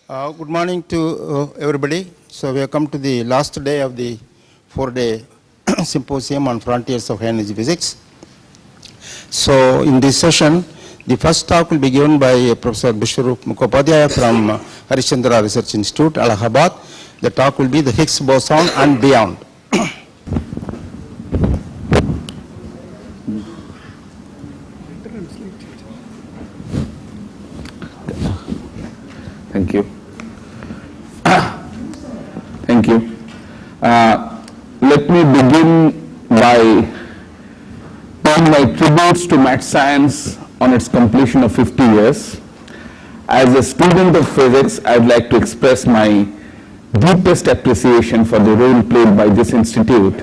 Good morning to everybody. So we have come to the last day of the 4-day symposium on frontiers of high energy physics. So in this session, the first talk will be given by Professor Biswarup Mukhopadhyaya from Harishchandra Research Institute, Allahabad. The talk will be the Higgs boson and beyond. Thank you. Thank you. Let me begin by paying my tributes to math science on its completion of 50 years. As a student of physics, I would like to express my deepest appreciation for the role played by this institute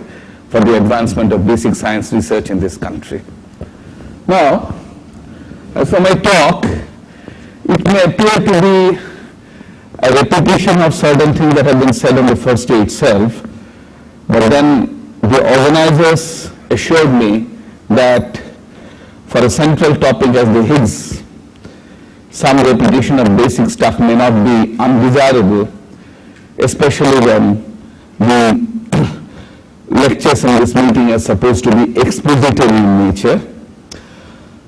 for the advancement of basic science research in this country. Now, as for my talk, it may appear to be a repetition of certain things that have been said on the first day itself, but then the organizers assured me that for a central topic as the Higgs, some repetition of basic stuff may not be undesirable, especially when the lectures in this meeting are supposed to be expository in nature.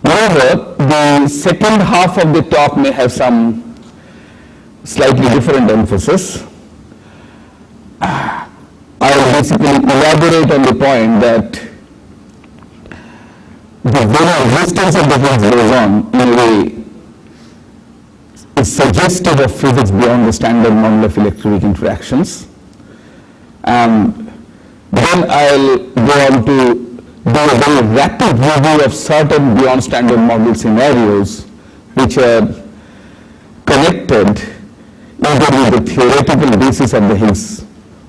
However, the second half of the talk may have some slightly different emphasis. I will basically elaborate on the point that the very existence of the Higgs boson in a way is suggestive of physics beyond the standard model of electroweak interactions. And then I'll go on to do a very rapid review of certain beyond standard model scenarios which are connected either with the theoretical basis of the Higgs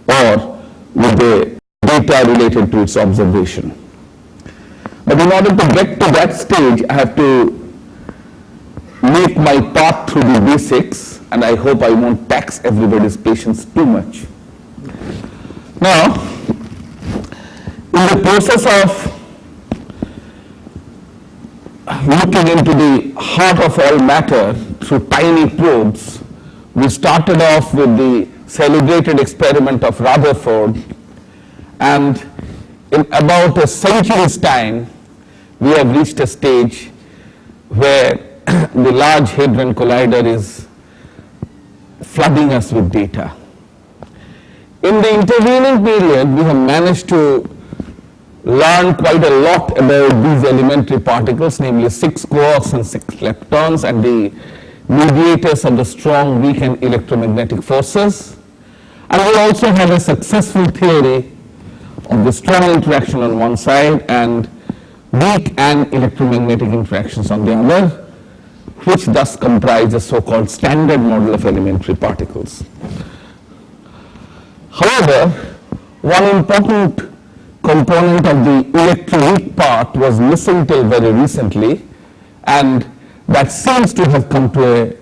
or with the data related to its observation. But in order to get to that stage, I have to make my path through the basics, and I hope I won't tax everybody's patience too much. Now, in the process of looking into the heart of all matter through tiny probes, we started off with the celebrated experiment of Rutherford, and in about a century's time, we have reached a stage where the Large Hadron Collider is flooding us with data. In the intervening period, we have managed to learn quite a lot about these elementary particles, namely 6 quarks and 6 leptons, and the mediators of the strong, weak, and electromagnetic forces. And we also have a successful theory of the strong interaction on one side and weak and electromagnetic interactions on the other, which thus comprise the so-called standard model of elementary particles. However, one important component of the electroweak part was missing till very recently, and that seems to have come to a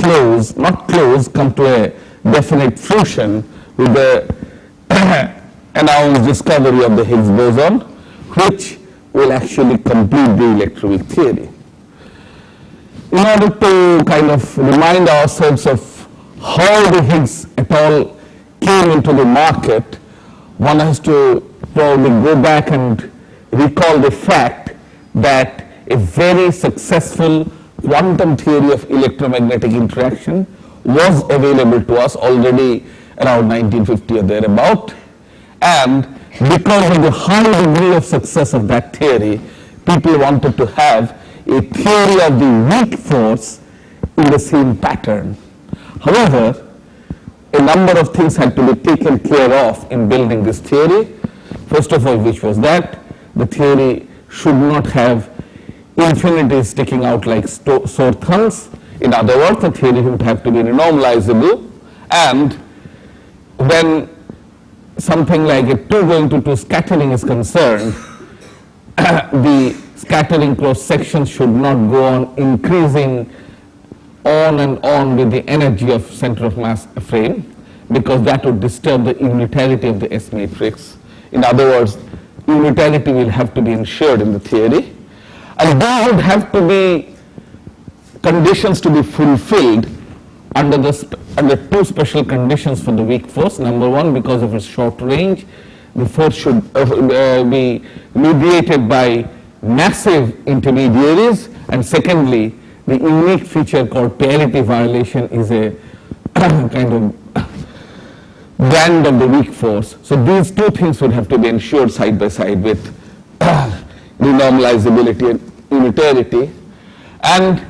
close, not close, come to a definite fruition with the announced discovery of the Higgs boson, which will actually complete the electroweak theory. In order to kind of remind ourselves of how the Higgs at all came into the market, one has to probably go back and recall the fact that a very successful quantum theory of electromagnetic interaction was available to us already around 1950 or thereabout, and because of the high degree of success of that theory, people wanted to have a theory of the weak force in the same pattern. However, a number of things had to be taken care of in building this theory. First of all, which was that the theory should not have infinities sticking out like sore thumbs. In other words, the theory would have to be renormalizable, and when something like a 2 going to 2 scattering is concerned, the scattering cross section should not go on increasing on and on with the energy of center of mass frame, because that would disturb the unitarity of the S matrix. In other words, unitarity will have to be ensured in the theory. And there would have to be conditions to be fulfilled under the under two special conditions for the weak force. Number one, because of its short range, the force should be mediated by massive intermediaries, and secondly, the unique feature called parity violation is a kind of brand of the weak force. So these two things would have to be ensured side by side with denormalizability and unitarity, and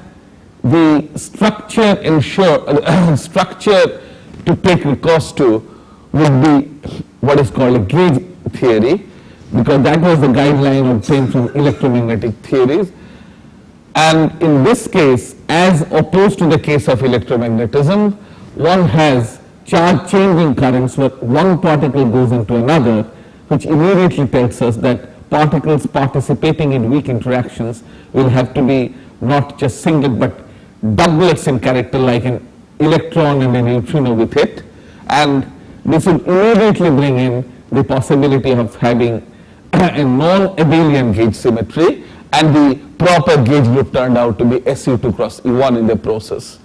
the structure to take recourse to would be what is called a gauge theory, because that was the guideline obtained from electromagnetic theories. And in this case, as opposed to the case of electromagnetism, one has charge changing currents where one particle goes into another, which immediately tells us that particles participating in weak interactions will have to be not just singlet but doublets in character, like an electron and a neutrino with it, and this would immediately bring in the possibility of having a non-abelian gauge symmetry, and the proper gauge group turned out to be SU2 cross E1 in the process.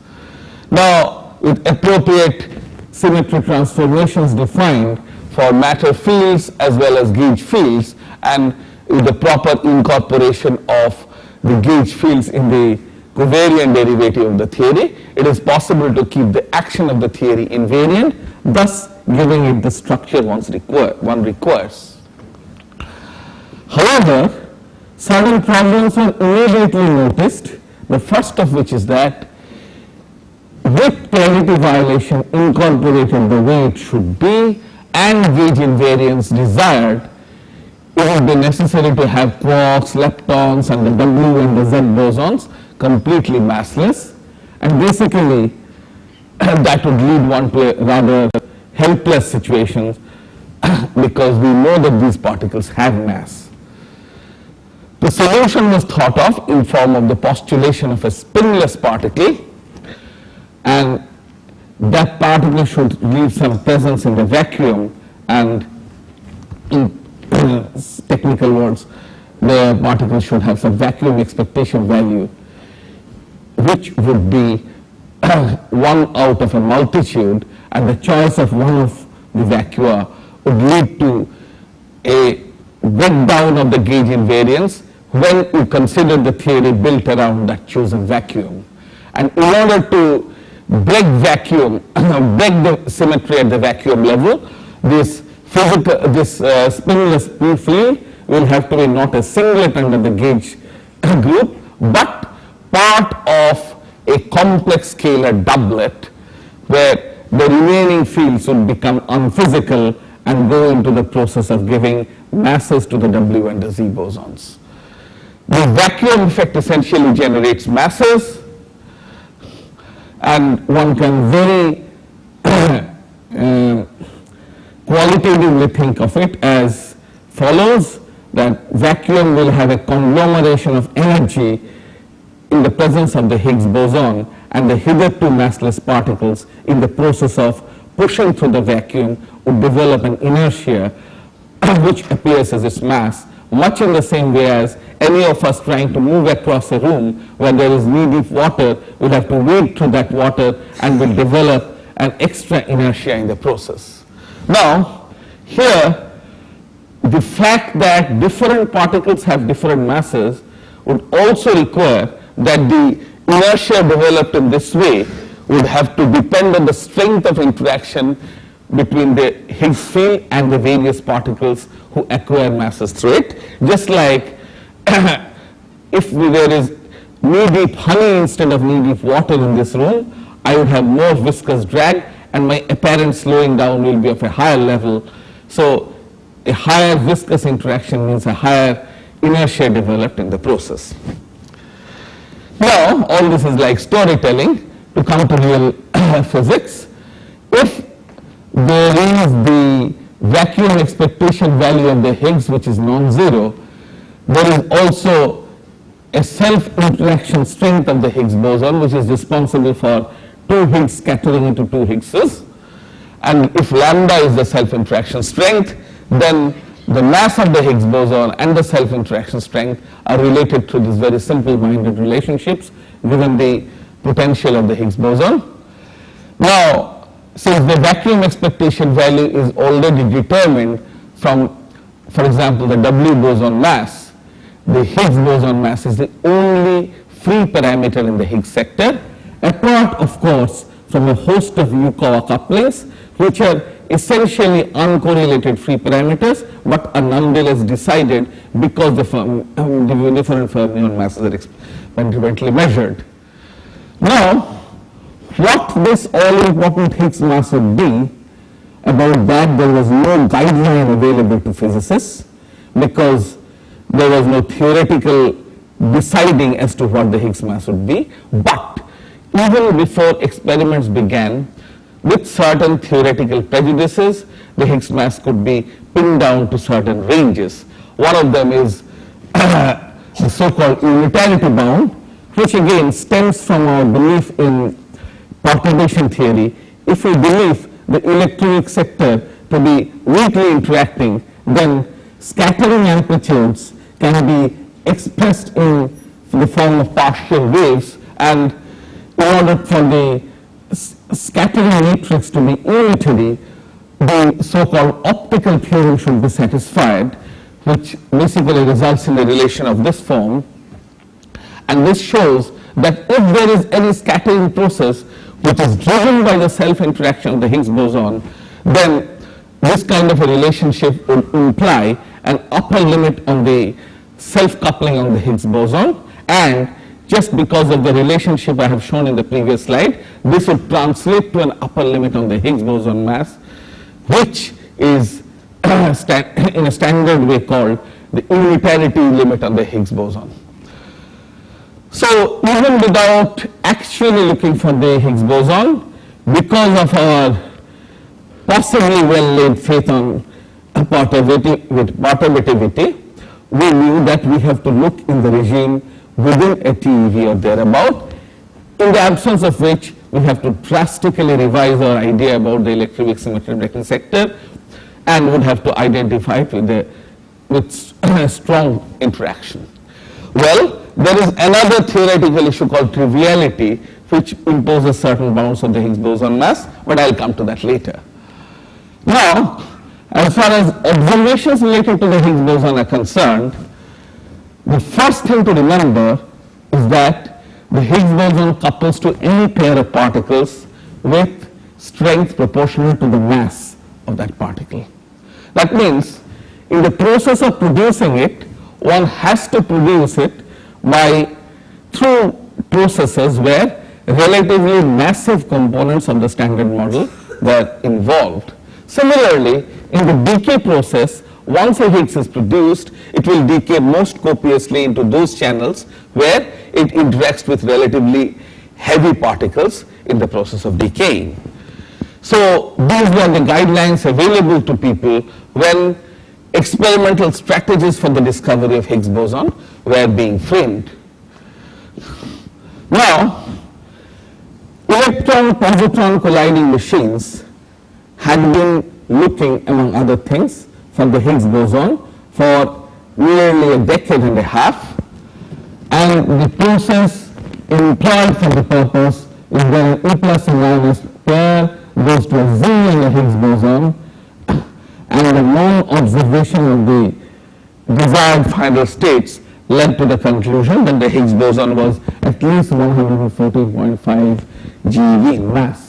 Now, with appropriate symmetry transformations defined for matter fields as well as gauge fields, and with the proper incorporation of the gauge fields in the covariant derivative of the theory, it is possible to keep the action of the theory invariant, thus giving it the structure one requires. However, certain problems were immediately noticed, the first of which is that with parity violation incorporated the way it should be and gauge invariance desired, it would be necessary to have quarks, leptons, and the W and the Z bosons completely massless, and basically that would lead one to a rather helpless situation because we know that these particles have mass. The solution was thought of in form of the postulation of a spinless particle, and that particle should leave some presence in the vacuum, and in technical words, the particle should have some vacuum expectation value, which would be one out of a multitude, and the choice of one of the vacua would lead to a breakdown of the gauge invariance when you consider the theory built around that chosen vacuum. And in order to break vacuum, break the symmetry at the vacuum level, this spinless P field will have to be not a singlet under the gauge group, but part of a complex scalar doublet where the remaining fields would become unphysical and go into the process of giving masses to the W and the Z bosons. The vacuum effect essentially generates masses, and one can very qualitatively think of it as follows, that vacuum will have a conglomeration of energy in the presence of the Higgs boson, and the hitherto massless particles in the process of pushing through the vacuum would develop an inertia which appears as its mass, much in the same way as any of us trying to move across a room where there is knee-deep water would have to wade through that water and will develop an extra inertia in the process. Now, here, the fact that different particles have different masses would also require that the inertia developed in this way would have to depend on the strength of interaction between the Higgs field and the various particles who acquire masses through it. Just like if there is knee-deep honey instead of knee-deep water in this room, I would have more viscous drag and my apparent slowing down will be of a higher level. So a higher viscous interaction means a higher inertia developed in the process. Now, all this is like storytelling. To come to real physics, if there is the vacuum expectation value of the Higgs which is non-zero, there is also a self-interaction strength of the Higgs boson which is responsible for two Higgs scattering into two Higgses, and if lambda is the self-interaction strength, then the mass of the Higgs boson and the self-interaction strength are related through these very simple-minded relationships given the potential of the Higgs boson. Now, since the vacuum expectation value is already determined from, for example, the W boson mass, the Higgs boson mass is the only free parameter in the Higgs sector, apart of course from a host of Yukawa couplings which are essentially uncorrelated free parameters but are nonetheless decided because the different fermion masses are experimentally measured. Now, what this all-important Higgs mass would be, about that there was no guideline available to physicists because there was no theoretical deciding as to what the Higgs mass would be. But even before experiments began, with certain theoretical prejudices, the Higgs mass could be pinned down to certain ranges. One of them is the so-called unitarity bound, which again stems from our belief in perturbation theory. If we believe the electronic sector to be weakly interacting, then scattering amplitudes can be expressed in the form of partial waves, and in order for the scattering matrix to be unitary, the so-called optical theorem should be satisfied, which basically results in the relation of this form. And this shows that if there is any scattering process which is driven by the self-interaction of the Higgs boson, then this kind of a relationship would imply an upper limit on the self-coupling on the Higgs boson, and just because of the relationship I have shown in the previous slide, this would translate to an upper limit on the Higgs boson mass, which is in a standard way called the unitarity limit on the Higgs boson. So even without actually looking for the Higgs boson, because of our possibly well-laid faith on perturbativity, we knew that we have to look in the regime within a TeV or thereabout, in the absence of which we have to drastically revise our idea about the electroweak symmetry breaking sector and would have to identify it with strong interaction. Well, there is another theoretical issue called triviality, which imposes certain bounds on the Higgs boson mass, but I'll come to that later. Now, as far as observations related to the Higgs boson are concerned, the first thing to remember is that the Higgs boson couples to any pair of particles with strength proportional to the mass of that particle. That means in the process of producing it, one has to produce it through processes where relatively massive components of the standard model were involved. Similarly, in the decay process, once a Higgs is produced, it will decay most copiously into those channels where it interacts with relatively heavy particles in the process of decaying. So these were the guidelines available to people when experimental strategies for the discovery of Higgs boson were being framed. Now, electron-positron colliding machines had been looking, among other things, for the Higgs boson for nearly a decade and a half, and the process employed for the purpose is when an E plus and minus pair goes to a Z in the Higgs boson, and the non-observation of the desired final states led to the conclusion that the Higgs boson was at least 114.5 GeV in mass.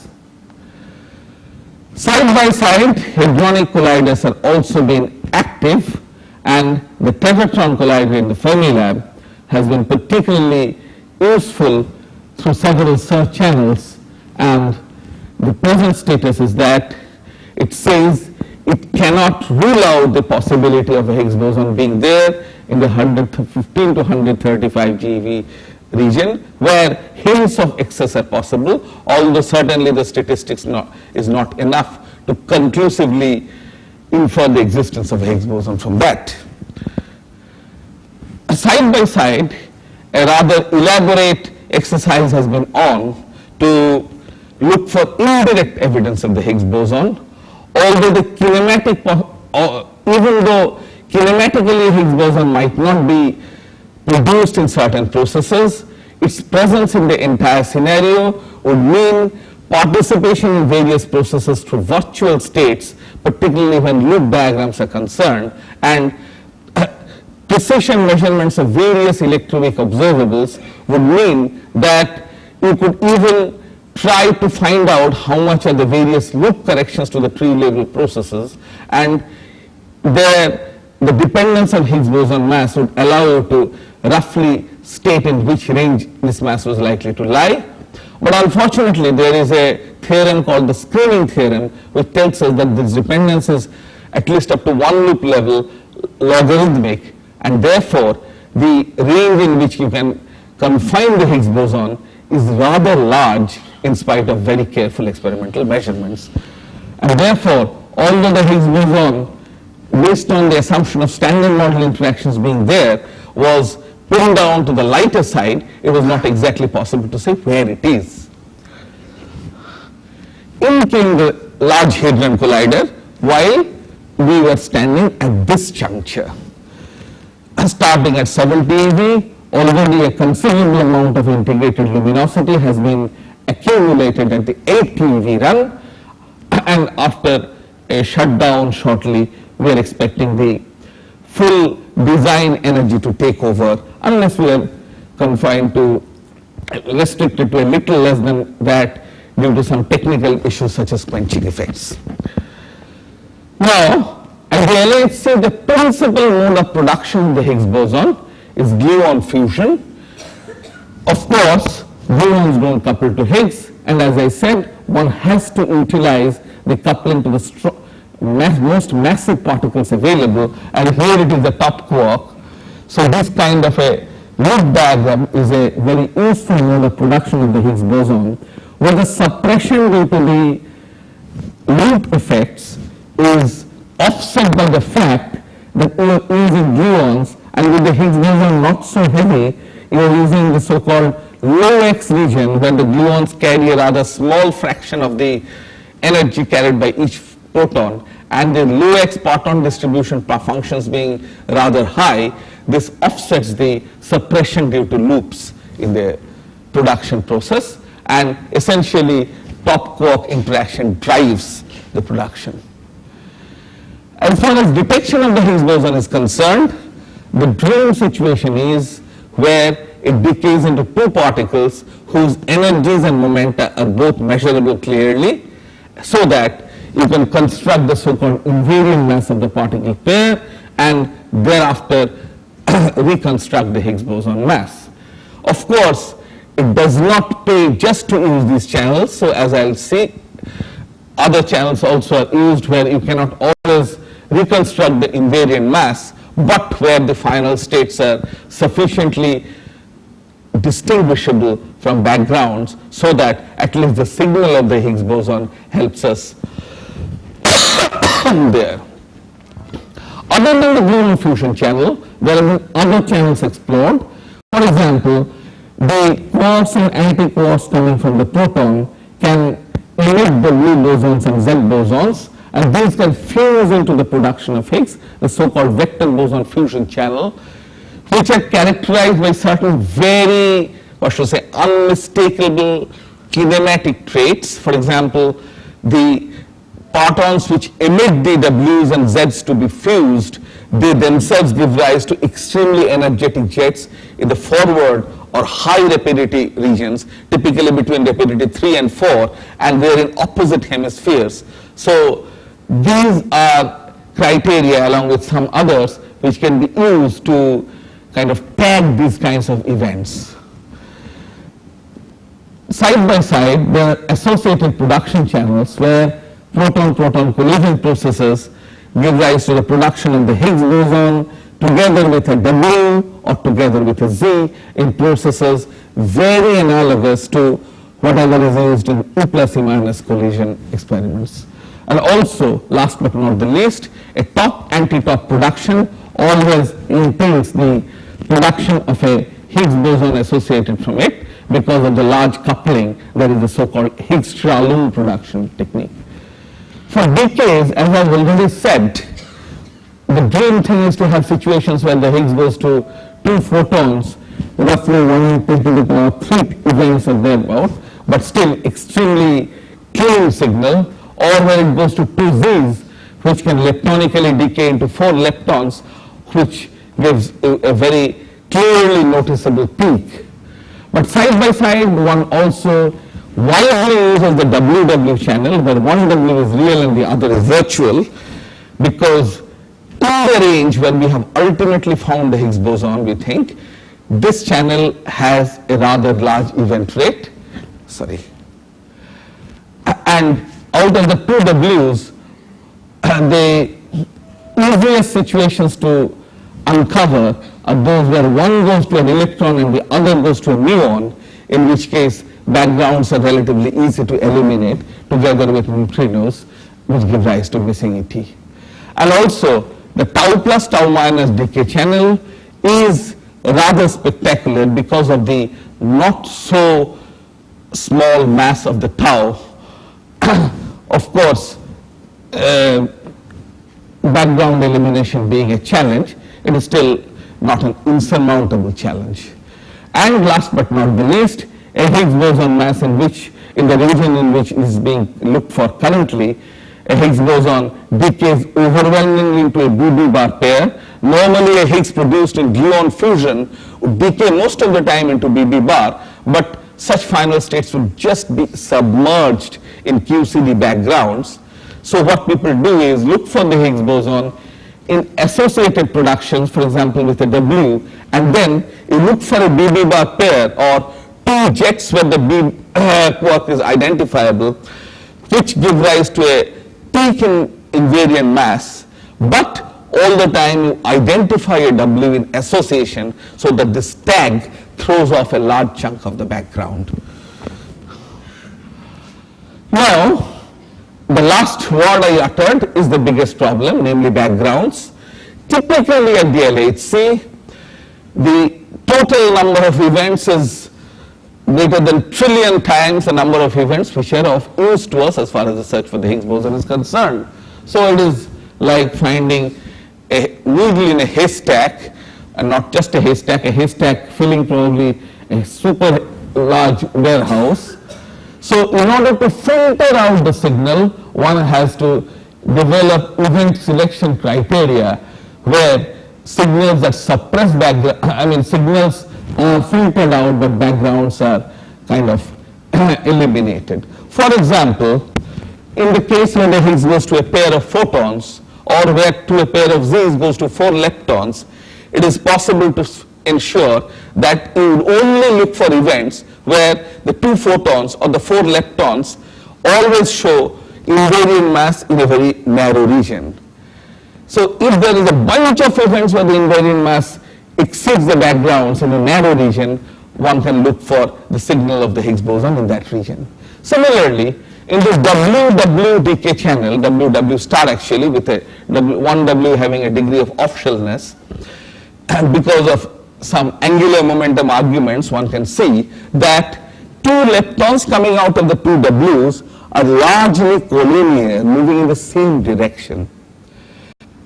Side by side, hadronic colliders have also been active, and the tevatron collider in the Fermilab has been particularly useful through several search channels, and the present status is that it says it cannot rule out the possibility of a Higgs boson being there in the 115 to 135 GeV region, where hints of excess are possible, although certainly the statistics is not enough to conclusively infer the existence of a Higgs boson from that. Side by side, a rather elaborate exercise has been on to look for indirect evidence of the Higgs boson, although the even though kinematically Higgs boson might not be produced in certain processes, its presence in the entire scenario would mean participation in various processes through virtual states, particularly when loop diagrams are concerned, and precision measurements of various electroweak observables would mean that you could even try to find out how much are the various loop corrections to the tree level processes, and the dependence on Higgs boson mass would allow you to roughly state in which range this mass was likely to lie. But unfortunately, there is a theorem called the screening theorem, which tells us that this dependence is at least up to one loop level logarithmic, and therefore the range in which you can confine the Higgs boson is rather large in spite of very careful experimental measurements. And therefore, although the Higgs boson, based on the assumption of standard model interactions being there, was pulled down to the lighter side, it was not exactly possible to say where it is. In came the Large Hadron Collider while we were standing at this juncture. Starting at 70 eV, already a considerable amount of integrated luminosity has been accumulated at the 80 eV run, and after a shutdown shortly, we are expecting the full design energy to take over, unless we are confined to, restricted to a little less than that due to some technical issues such as quenching effects. Now, at the LHC, the principal mode of production of the Higgs boson is gluon fusion. Of course, gluons don't couple to Higgs, and as I said, one has to utilize the coupling to the most massive particles available, and here it is the top quark. So this kind of a loop diagram is a very useful mode of production of the Higgs boson, where the suppression due to the loop effects is offset by the fact that you are using gluons, and with the Higgs boson not so heavy, you are using the so-called low X region, where the gluons carry a rather small fraction of the energy carried by each proton, and the low X parton distribution functions being rather high. This offsets the suppression due to loops in the production process, and essentially top quark interaction drives the production. As far as detection of the Higgs boson is concerned, the dream situation is where it decays into two particles whose energies and momenta are both measurable clearly, so that you can construct the so-called invariant mass of the particle pair and thereafter reconstruct the Higgs boson mass. Of course, it does not pay just to use these channels, so as I'll see, other channels also are used where you cannot always reconstruct the invariant mass, but where the final states are sufficiently distinguishable from backgrounds so that at least the signal of the Higgs boson helps us there. Other than the gluon fusion channel, there have been other channels explored. For example, the quarks and anti-quarks coming from the proton can emit the blue bosons and Z bosons, and these can fuse into the production of Higgs, the so-called vector boson fusion channel, which are characterized by certain very, what should I say, unmistakable kinematic traits. For example, the partons which emit the Ws and Zs to be fused, they themselves give rise to extremely energetic jets in the forward or high rapidity regions, typically between rapidity 3 and 4, and they're in opposite hemispheres. So these are criteria, along with some others, which can be used to kind of tag these kinds of events. Side by side, there are associated production channels where proton-proton collision processes give rise to the production of the Higgs boson together with a W or together with a Z in processes very analogous to whatever is used in E plus E minus collision experiments. And also, last but not the least, a top anti-top production always entails the production of a Higgs boson associated from it because of the large coupling that is the so-called Higgs-Stralum production technique. For decades, as I've already said, the dream thing is to have situations where the Higgs goes to 2 photons, roughly 1 × 10⁻³ events or thereabout. but still extremely clean signal, or when it goes to 2 Z's, which can leptonically decay into 4 leptons, which gives a very clearly noticeable peak. But side by side, one also widely uses the WW channel, where one W is real and the other is virtual, because in the range where we have ultimately found the Higgs boson, we think, this channel has a rather large event rate. And out of the 2 Ws, the easiest situations to uncover are those where one goes to an electron and the other goes to a muon, in which case backgrounds are relatively easy to eliminate together with neutrinos, which give rise to missing ET. And also, the tau plus tau minus decay channel is rather spectacular because of the not so small mass of the tau. Of course, background elimination being a challenge, it is still not an insurmountable challenge. And last but not the least, a Higgs boson mass in the region in which is being looked for currently, a Higgs boson decays overwhelmingly into a BB bar pair. Normally a Higgs produced in gluon fusion would decay most of the time into BB bar, but such final states would just be submerged in QCD backgrounds. So what people do is look for the Higgs boson in associated productions, for example with a W, and then you look for a BB bar pair or 2 jets where the B quark is identifiable, which give rise to a peak in invariant mass, but all the time you identify a W in association so that this tag throws off a large chunk of the background. Now, the last word I uttered is the biggest problem, namely backgrounds. Typically at the LHC, the total number of events is greater than trillion times the number of events which are of use to us as far as the search for the Higgs boson is concerned. So it is like finding a needle in a haystack, and not just a haystack filling probably a super large warehouse. So in order to filter out the signal, one has to develop event selection criteria where signals that suppress background, signals are filtered out but backgrounds are kind of eliminated. For example, in the case when the Higgs goes to a pair of photons, or where to a pair of Z's goes to 4 leptons, it is possible to ensure that you would only look for events where the 2 photons or the 4 leptons always show invariant mass in a very narrow region. So if there is a bunch of events where the invariant mass exceeds the backgrounds in a narrow region, one can look for the signal of the Higgs boson in that region. Similarly, in this WW decay channel, WW star actually, with a one W having a degree of offshellness, and because of some angular momentum arguments, one can see that 2 leptons coming out of the 2 Ws are largely collinear, moving in the same direction.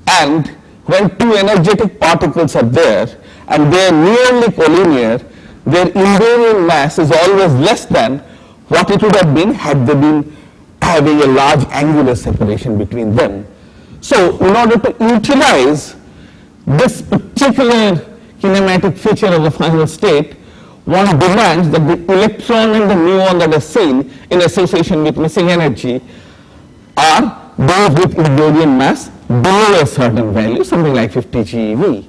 And when 2 energetic particles are there and they are nearly collinear, their invariant mass is always less than what it would have been had they been having a large angular separation between them. So in order to utilize this particular kinematic feature of the final state, one demands that the electron and the muon that are seen in association with missing energy are those with invariant mass below a certain value, something like 50 GeV.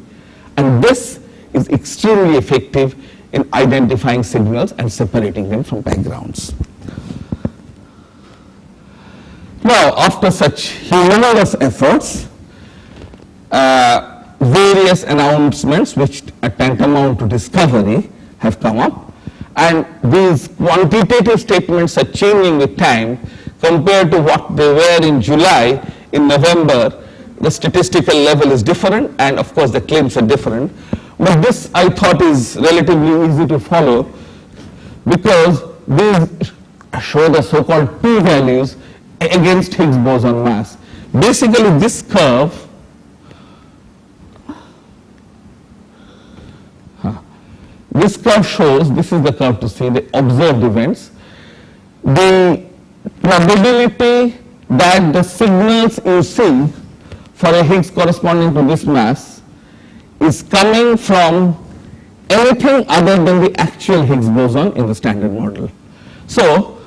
And this is extremely effective in identifying signals and separating them from backgrounds. Now, after such humongous efforts, various announcements which are tantamount to discovery have come up, and these quantitative statements are changing with time compared to what they were in July. In November, the statistical level is different, and of course the claims are different. But this I thought is relatively easy to follow because these show the so-called p-values against Higgs boson mass. Basically this curve shows, this is the curve to see the observed events. the probability that the signals you see for a Higgs corresponding to this mass is coming from anything other than the actual Higgs boson in the standard model. So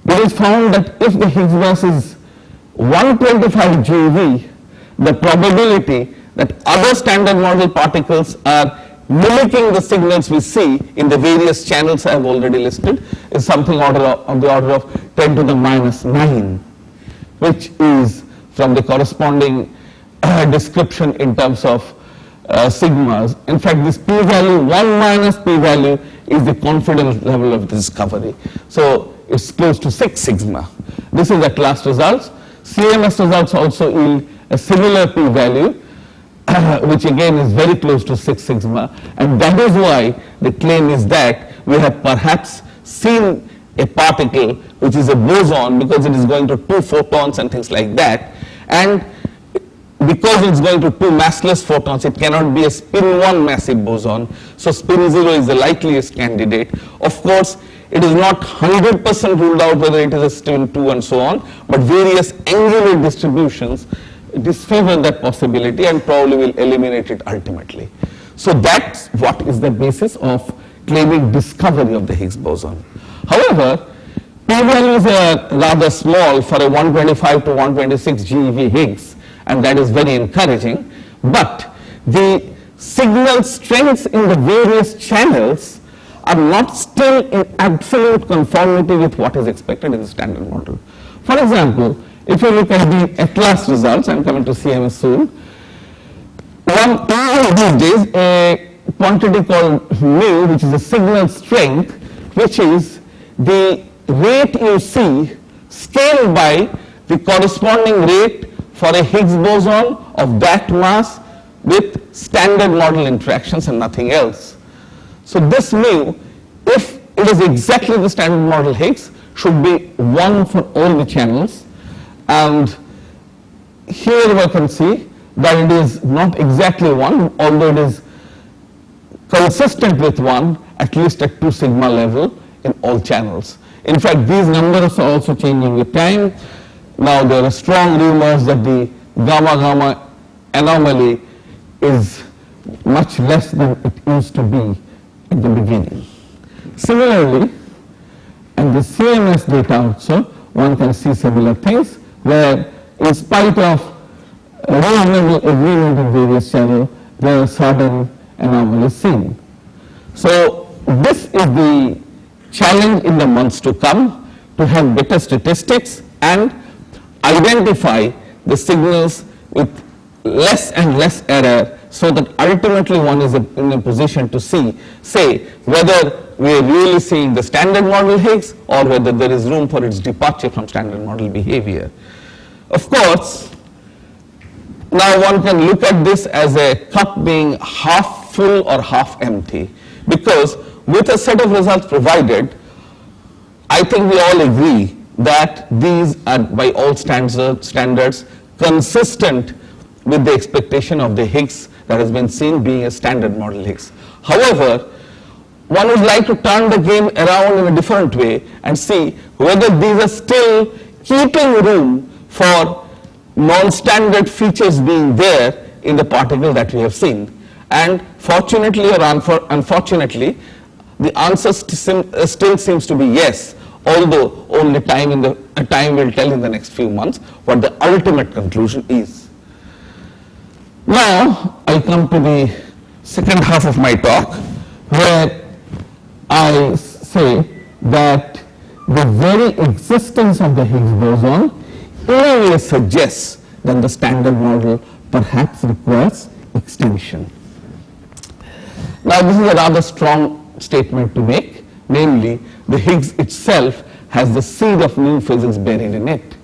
it is found that if the Higgs mass is 125 GeV, the probability that other standard model particles are mimicking the signals we see in the various channels I have already listed is something on the order of 10 to the minus 9, which is from the corresponding description in terms of sigmas. In fact, this p-value, 1 minus p-value, is the confidence level of discovery. So it's close to 6 sigma. This is at last results. CMS results also yield a similar p-value, which again is very close to 6 sigma, and that is why the claim is that we have perhaps seen a particle which is a boson because it is going to 2 photons and things like that, and because it's going to 2 massless photons, it cannot be a spin 1 massive boson, so spin 0 is the likeliest candidate. Of course, it is not 100% ruled out whether it is a spin 2 and so on, but various angular distributions disfavor that possibility and probably will eliminate it ultimately. So that's what is the basis of claiming discovery of the Higgs boson. However, p-values are rather small for a 125 to 126 GeV Higgs, and that is very encouraging, but the signal strengths in the various channels are not still in absolute conformity with what is expected in the standard model. For example, if you look at the at last results, I am coming to CMS soon, one these days a quantity called mu, which is a signal strength, which is the rate you see scaled by the corresponding rate for a Higgs boson of that mass with standard model interactions and nothing else. So this mu, if it is exactly the standard model Higgs, should be 1 for all the channels, and here we can see that it is not exactly 1, although it is consistent with 1 at least at 2 sigma level in all channels. In fact, these numbers are also changing with time. Now there are strong rumors that the gamma-gamma anomaly is much less than it used to be at the beginning. Similarly, and the CMS data also, one can see similar things, where in spite of reasonable agreement in various channels, there are sudden anomalies seen. So this is the challenge in the months to come, to have better statistics and identify the signals with less and less error, so that ultimately one is in a position to say whether we are really seeing the standard model Higgs or whether there is room for its departure from standard model behavior. Of course, now one can look at this as a cup being half full or half empty, because with a set of results provided, I think we all agree that these are by all standards consistent with the expectation of the Higgs that has been seen being a standard model Higgs. However, one would like to turn the game around in a different way and see whether these are still keeping room for non-standard features being there in the particle that we have seen. And fortunately or unfortunately, the answer still seems to be yes, although only time will tell in the next few months what the ultimate conclusion is. Now I come to the second half of my talk, where I say that the very existence of the Higgs boson in a way suggests that the standard model perhaps requires extension. Now this is a rather strong statement to make, namely the Higgs itself has the seed of new physics buried in it.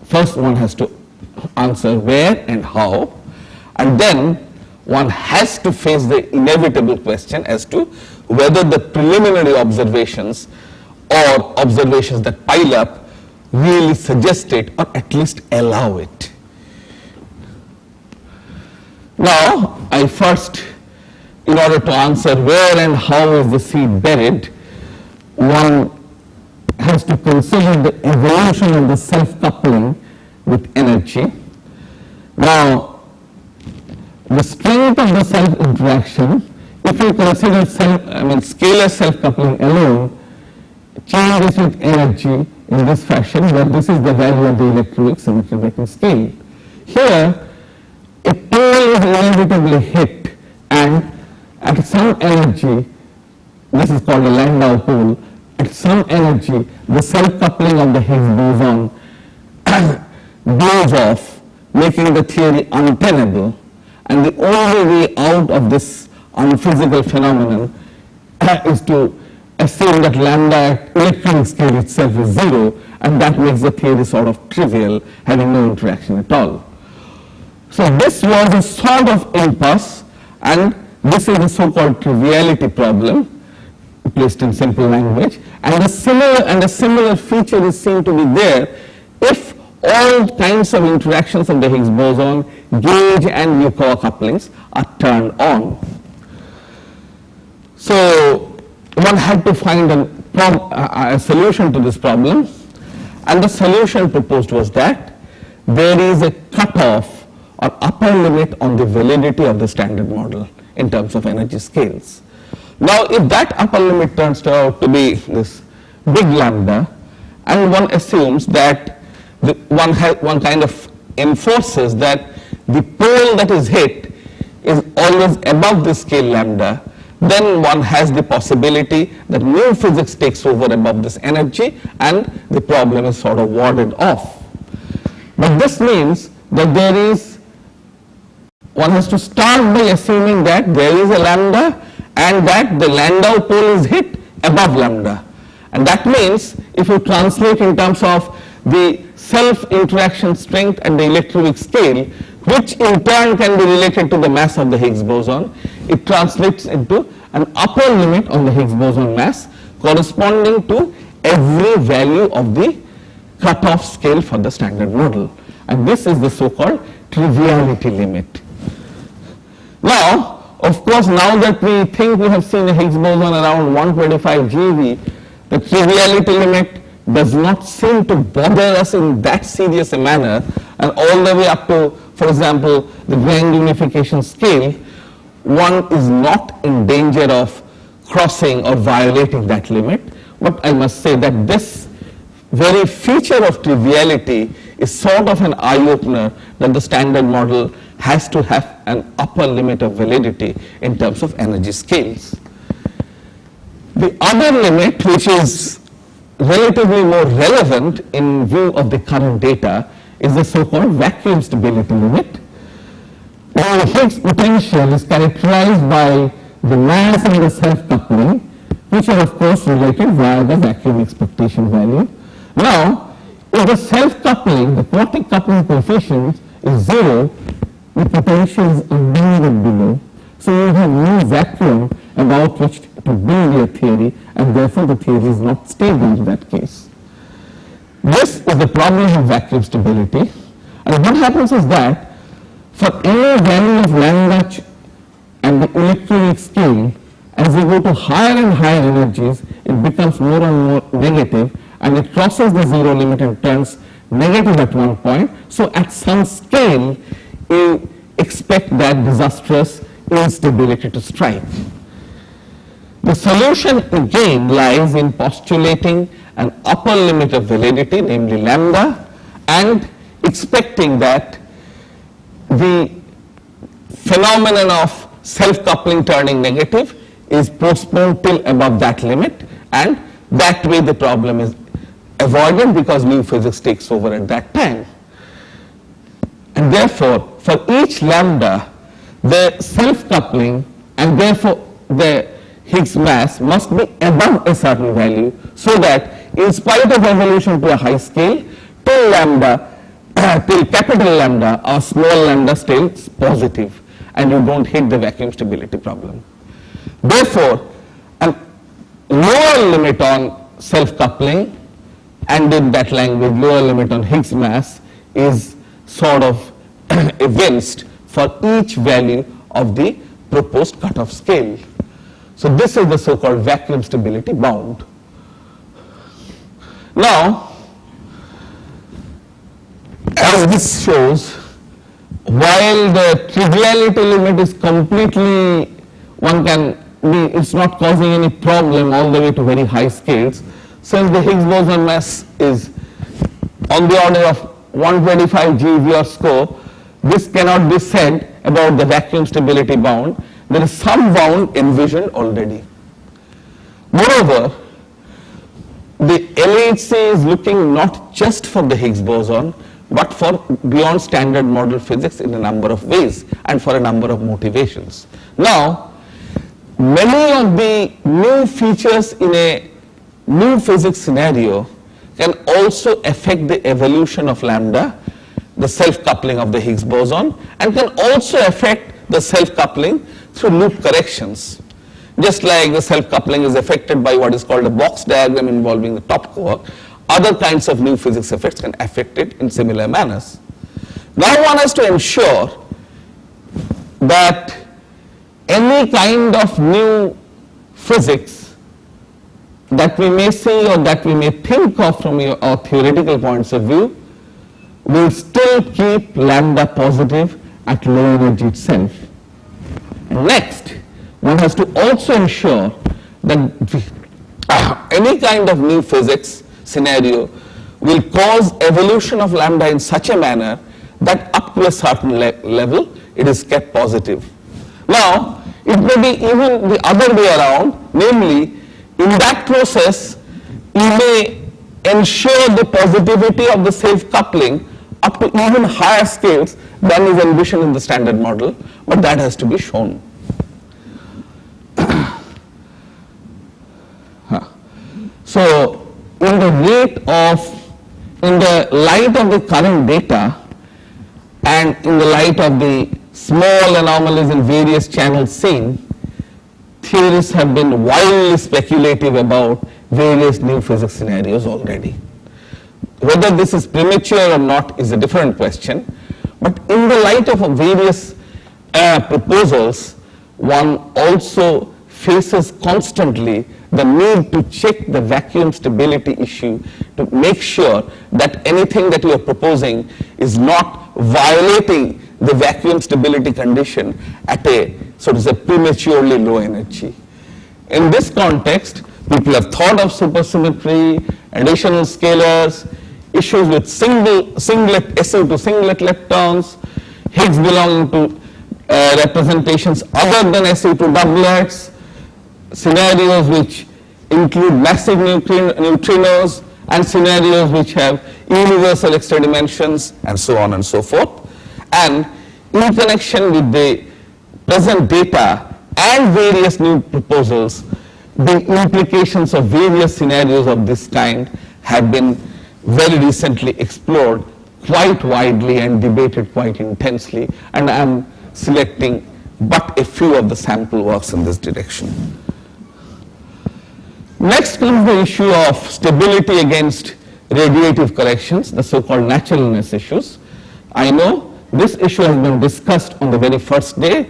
First one has to answer where and how, and then one has to face the inevitable question as to whether the preliminary observations or observations that pile up really suggest it or at least allow it. Now, I first, in order to answer where and how is the seed buried, one has to consider the evolution of the self-coupling with energy. Now, the strength of the self-interaction, if you consider scalar self-coupling alone, changes with energy in this fashion, where this is the value of the electroweak symmetry breaking scale. Here, a pole is inevitably hit, and at some energy, this is called a Landau pole, at some energy, the self-coupling of the Higgs boson blows off, making the theory untenable. And the only way out of this unphysical phenomenon is to assume that lambda at electronic scale itself is 0, and that makes the theory sort of trivial, having no interaction at all. So this was a sort of impasse, and this is the so-called triviality problem, placed in simple language, and a similar feature is seen to be there if all kinds of interactions of the Higgs boson, gauge and Yukawa couplings are turned on. So one had to find a solution to this problem, and the solution proposed was that there is a cutoff or upper limit on the validity of the standard model in terms of energy scales. Now, if that upper limit turns out to be this big lambda, and one assumes that one kind of enforces that the pole that is hit is always above the scale lambda, then one has the possibility that new physics takes over above this energy, and the problem is sort of warded off. But this means that one has to start by assuming that there is a lambda and that the Landau pole is hit above lambda. And that means if you translate in terms of the self-interaction strength at the electroweak scale, which in turn can be related to the mass of the Higgs boson, it translates into an upper limit on the Higgs boson mass corresponding to every value of the cutoff scale for the standard model. And this is the so-called triviality limit. Now, of course, now that we think we have seen a Higgs boson around 125 GeV, the triviality limit does not seem to bother us in that serious a manner, and all the way up to, for example, the grand unification scale, one is not in danger of crossing or violating that limit. But I must say that this very feature of triviality is sort of an eye-opener that the standard model has to have an upper limit of validity in terms of energy scales. The other limit, which is relatively more relevant in view of the current data, is the so-called vacuum stability limit. Now, the Higgs potential is characterized by the mass and the self-coupling, which are of course related via the vacuum expectation value. Now, if the self-coupling, the quartic coupling coefficient is 0, the potential is unbounded below. So you have no vacuum about which to build your theory, and therefore the theory is not stable in that case. This is the problem of vacuum stability, and what happens is that for any value of lambda and the electroweak scale, as we go to higher and higher energies, it becomes more and more negative, and it crosses the 0 limit and turns negative at one point. So at some scale, you expect that disastrous instability to strike. The solution again lies in postulating an upper limit of validity, namely lambda, and expecting that the phenomenon of self-coupling turning negative is postponed till above that limit, and that way the problem is avoided because new physics takes over at that time. And therefore, for each lambda, the self-coupling and therefore the Higgs mass must be above a certain value, so that in spite of evolution to a high scale, till lambda, till capital lambda or small lambda stays positive, and you don't hit the vacuum stability problem. Therefore, a lower limit on self-coupling, and in that language lower limit on Higgs mass, is sort of evinced for each value of the proposed cutoff scale. So this is the so-called vacuum stability bound. Now, as this shows, while the triviality limit is completely, it's not causing any problem all the way to very high scales, since the Higgs boson mass is on the order of 125 GeV or so, this cannot be said about the vacuum stability bound. There is some bound envisioned already. Moreover, the LHC is looking not just for the Higgs boson, but for beyond standard model physics in a number of ways and for a number of motivations. Now, many of the new features in a new physics scenario can also affect the evolution of lambda, the self-coupling of the Higgs boson, and can also affect the self-coupling through loop corrections. Just like the self-coupling is affected by what is called a box diagram involving the top quark, other kinds of new physics effects can affect it in similar manners. Now one has to ensure that any kind of new physics that we may see or that we may think of from our theoretical points of view will still keep lambda positive at low energy itself. Next, one has to also ensure that any kind of new physics scenario will cause evolution of lambda in such a manner that up to a certain level it is kept positive. Now, it may be even the other way around, namely, in that process, you may ensure the positivity of the self-coupling up to even higher scales than is envisioned in the standard model, but that has to be shown. So, in the light of the current data and in the light of the small anomalies in various channels seen, theorists have been wildly speculative about various new physics scenarios already. Whether this is premature or not is a different question, but in the light of various proposals, one also faces constantly the need to check the vacuum stability issue to make sure that anything that you are proposing is not violating the vacuum stability condition at a, so to say, prematurely low energy. In this context, people have thought of supersymmetry, additional scalars, issues with singlet SO2 singlet leptons, Higgs belonging to representations other than SO2 doublets, scenarios which include massive neutrinos, and scenarios which have universal extra dimensions, and so on and so forth. And in connection with the present data and various new proposals, the implications of various scenarios of this kind have been very recently explored quite widely and debated quite intensely, and I am selecting but a few of the sample works in this direction. Next comes the issue of stability against radiative corrections, the so-called naturalness issues. I know this issue has been discussed on the very first day,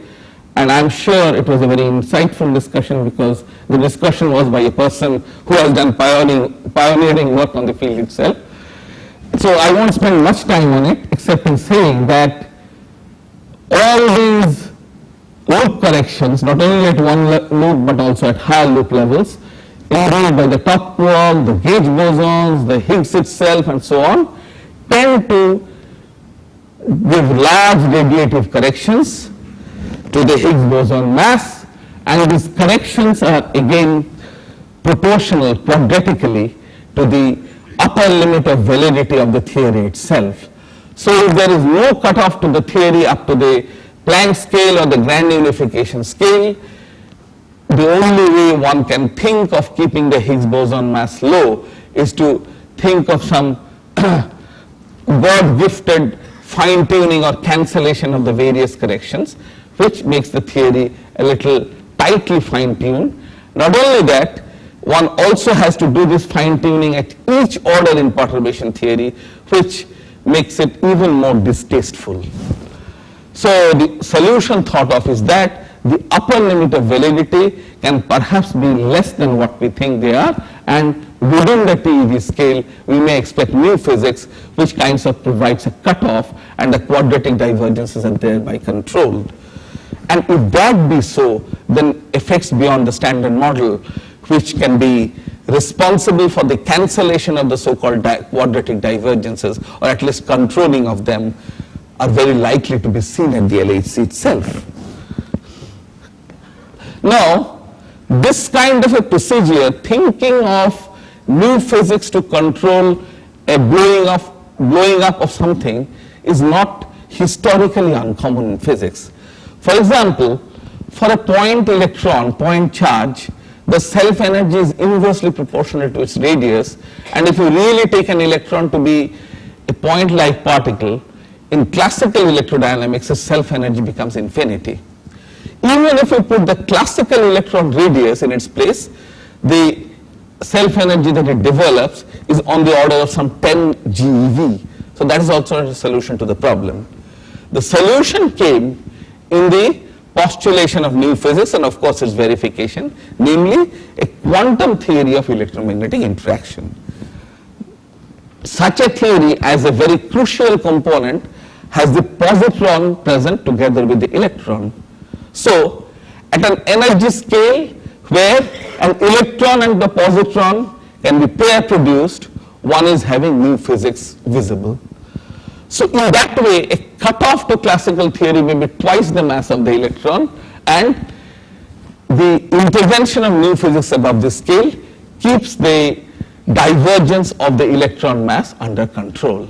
and I'm sure it was a very insightful discussion because the discussion was by a person who has done pioneering work on the field itself. So I won't spend much time on it except in saying that all these loop corrections, not only at one loop but also at higher loop levels, involved by the top quark, the gauge bosons, the Higgs itself, and so on, tend to give large radiative corrections to the Higgs boson mass, and these corrections are again proportional quadratically to the upper limit of validity of the theory itself. So if there is no cutoff to the theory up to the Planck scale or the grand unification scale, the only way one can think of keeping the Higgs boson mass low is to think of some God-gifted fine-tuning or cancellation of the various corrections, which makes the theory a little tightly fine-tuned. Not only that, one also has to do this fine-tuning at each order in perturbation theory, which makes it even more distasteful. So the solution thought of is that the upper limit of validity can perhaps be less than what we think they are, and within the TeV scale, we may expect new physics, which kinds of provides a cutoff, and the quadratic divergences are thereby controlled. And if that be so, then effects beyond the standard model, which can be responsible for the cancellation of the so-called quadratic divergences, or at least controlling of them, are very likely to be seen at the LHC itself. Now, this kind of a procedure, thinking of new physics to control a blowing up of something, is not historically uncommon in physics. For example, for a point electron, point charge, the self energy is inversely proportional to its radius, and if you really take an electron to be a point-like particle, in classical electrodynamics, the self energy becomes infinity. Even if you put the classical electron radius in its place, the self energy that it develops is on the order of some 10 GeV. So that is also a solution to the problem. The solution came in the postulation of new physics and of course its verification, namely a quantum theory of electromagnetic interaction. Such a theory, as a very crucial component, has the positron present together with the electron. So at an energy scale where an electron and the positron can be pair produced, one is having new physics visible. So in that way, a cutoff to classical theory may be twice the mass of the electron, and the intervention of new physics above this scale keeps the divergence of the electron mass under control.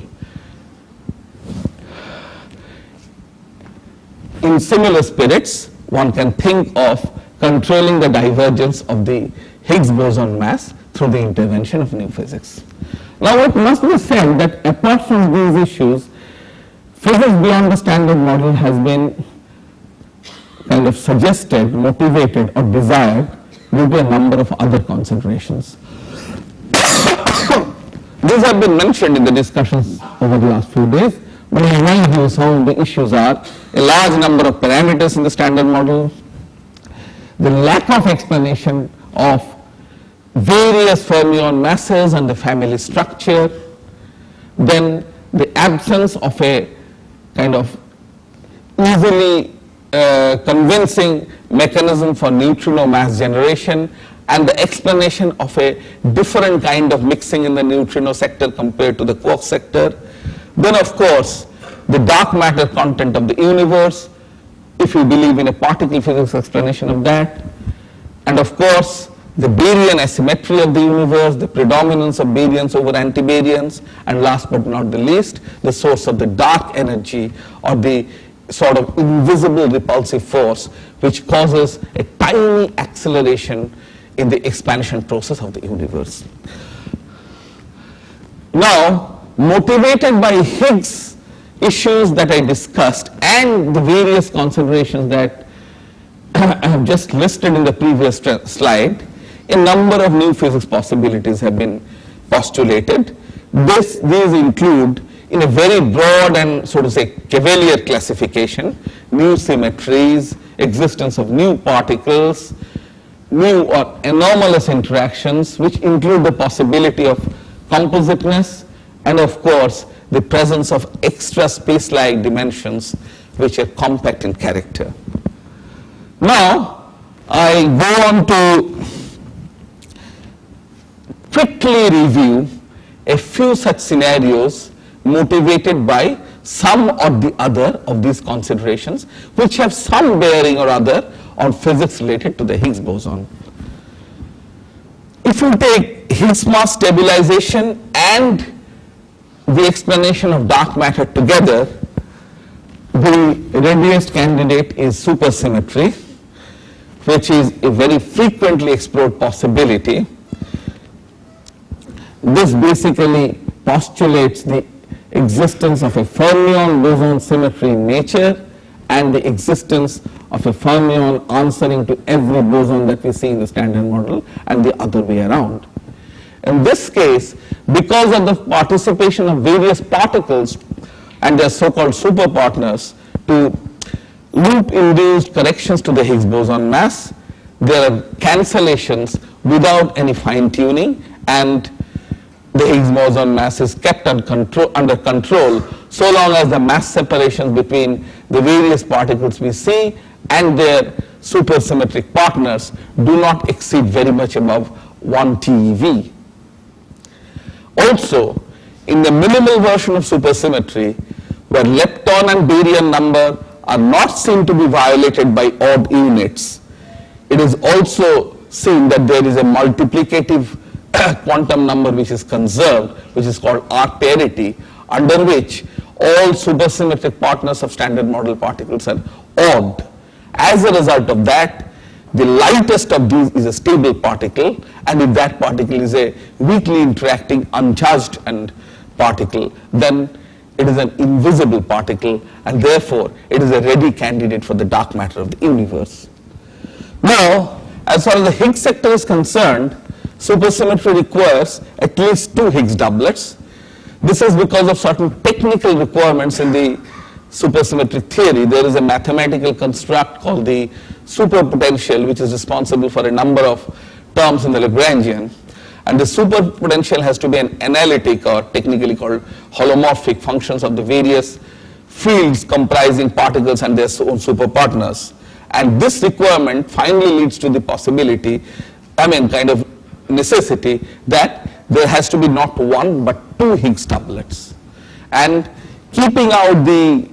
In similar spirits, one can think of controlling the divergence of the Higgs boson mass through the intervention of new physics. Now it must be said that apart from these issues, physics beyond the standard model has been kind of suggested, motivated or desired due to a number of other considerations. These have been mentioned in the discussions over the last few days, but in my view some of the issues are a large number of parameters in the standard model, the lack of explanation of various fermion masses and the family structure, then the absence of a kind of easily convincing mechanism for neutrino mass generation, and the explanation of a different kind of mixing in the neutrino sector compared to the quark sector. Then of course the dark matter content of the universe, if you believe in a particle physics explanation of that, and of course the Baryon asymmetry of the universe, the predominance of baryons over antibaryons, and last but not the least, the source of the dark energy, or the sort of invisible repulsive force which causes a tiny acceleration in the expansion process of the universe. Now, motivated by Higgs issues that I discussed and the various considerations that I have just listed in the previous slide, a number of new physics possibilities have been postulated. These include, in a very broad and so to say cavalier classification, new symmetries, existence of new particles, new or anomalous interactions, which include the possibility of compositeness, and of course the presence of extra space-like dimensions which are compact in character. Now I go on to quickly review a few such scenarios motivated by some or the other of these considerations, which have some bearing or other on physics related to the Higgs boson. If you take Higgs mass stabilization and the explanation of dark matter together, the readiest candidate is supersymmetry, which is a very frequently explored possibility. This basically postulates the existence of a fermion boson symmetry in nature and the existence of a fermion answering to every boson that we see in the standard model, and the other way around. In this case, because of the participation of various particles and their so-called superpartners to loop-induced corrections to the Higgs boson mass, there are cancellations without any fine-tuning, and the Higgs boson mass is kept under control so long as the mass separations between the various particles we see and their supersymmetric partners do not exceed very much above 1 TeV. Also, in the minimal version of supersymmetry, where lepton and baryon number are not seen to be violated by odd units, it is also seen that there is a multiplicative quantum number which is conserved, which is called arc parity, under which all supersymmetric partners of standard model particles are odd. As a result of that, the lightest of these is a stable particle, and if that particle is a weakly interacting uncharged particle, then it is an invisible particle, and therefore it is a ready candidate for the dark matter of the universe. Now, as far as the Higgs sector is concerned, supersymmetry requires at least 2 Higgs doublets. This is because of certain technical requirements in the supersymmetric theory. There is a mathematical construct called the superpotential, which is responsible for a number of terms in the Lagrangian, and the superpotential has to be an analytic, or technically called holomorphic, functions of the various fields comprising particles and their own superpartners. And this requirement finally leads to the possibility, kind of necessity, that there has to be not 1 but 2 Higgs doublets. And keeping out the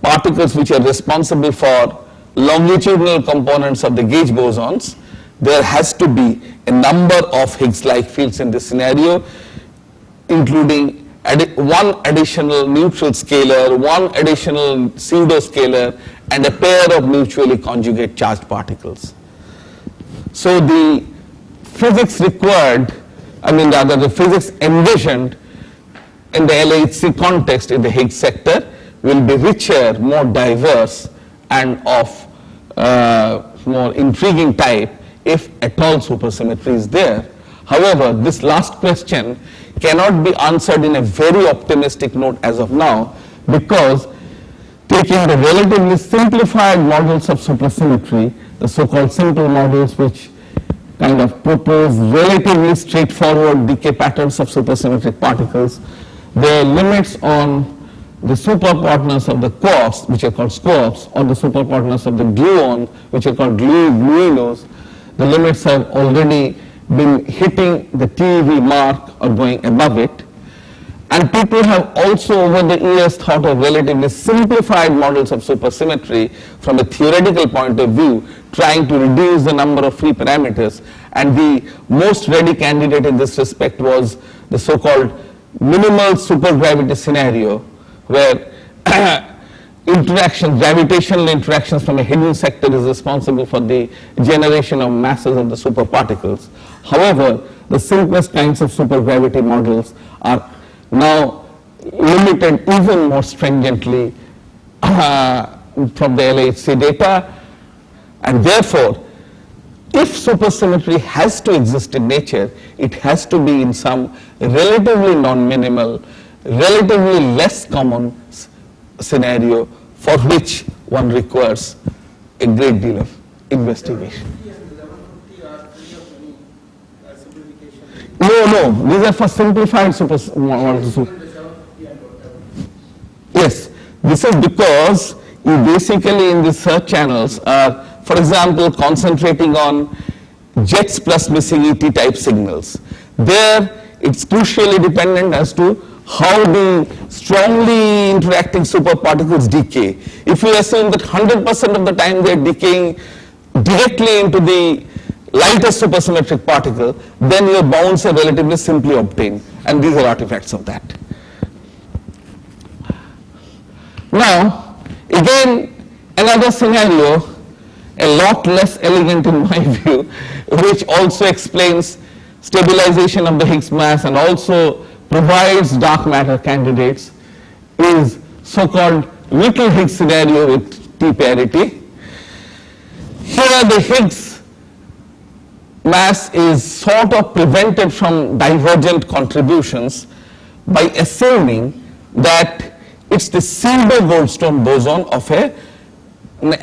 particles which are responsible for longitudinal components of the gauge bosons, there has to be a number of Higgs-like fields in this scenario, including 1 additional neutral scalar, 1 additional pseudo-scalar, and a pair of mutually conjugate charged particles. So the physics required, rather the physics envisioned in the LHC context in the Higgs sector will be richer, more diverse, and of more intriguing type if at all supersymmetry is there. However, this last question cannot be answered in a very optimistic note as of now, because taking the relatively simplified models of supersymmetry, the so-called simple models which kind of propose relatively straightforward decay patterns of supersymmetric particles, their limits on the superpartners of the quarks, which are called squarks, or the superpartners of the gluons, which are called gluinos, the limits have already been hitting the TeV mark or going above it. And people have also over the years thought of relatively simplified models of supersymmetry from a theoretical point of view, trying to reduce the number of free parameters. And the most ready candidate in this respect was the so-called minimal supergravity scenario, where gravitational interactions from a hidden sector is responsible for the generation of masses of the superparticles. However, the simplest kinds of supergravity models are now limited even more stringently from the LHC data, and therefore, if supersymmetry has to exist in nature, it has to be in some relatively non-minimal, relatively less common scenario for which one requires a great deal of investigation. No, these are for simplified models. Yes, this is because you basically in the search channels are, for example, concentrating on jets plus missing ET type signals. There, it's crucially dependent as to how the strongly interacting superparticles decay. If you assume that 100% of the time they are decaying directly into the lightest supersymmetric particle, then your bounds are relatively simply obtained, and these are artifacts of that. Now, again, another scenario, a lot less elegant in my view, which also explains stabilization of the Higgs mass and also provides dark matter candidates, is so-called little Higgs scenario with T parity. Here the Higgs mass is sort of prevented from divergent contributions by assuming that it's the pseudo-Goldstone boson of an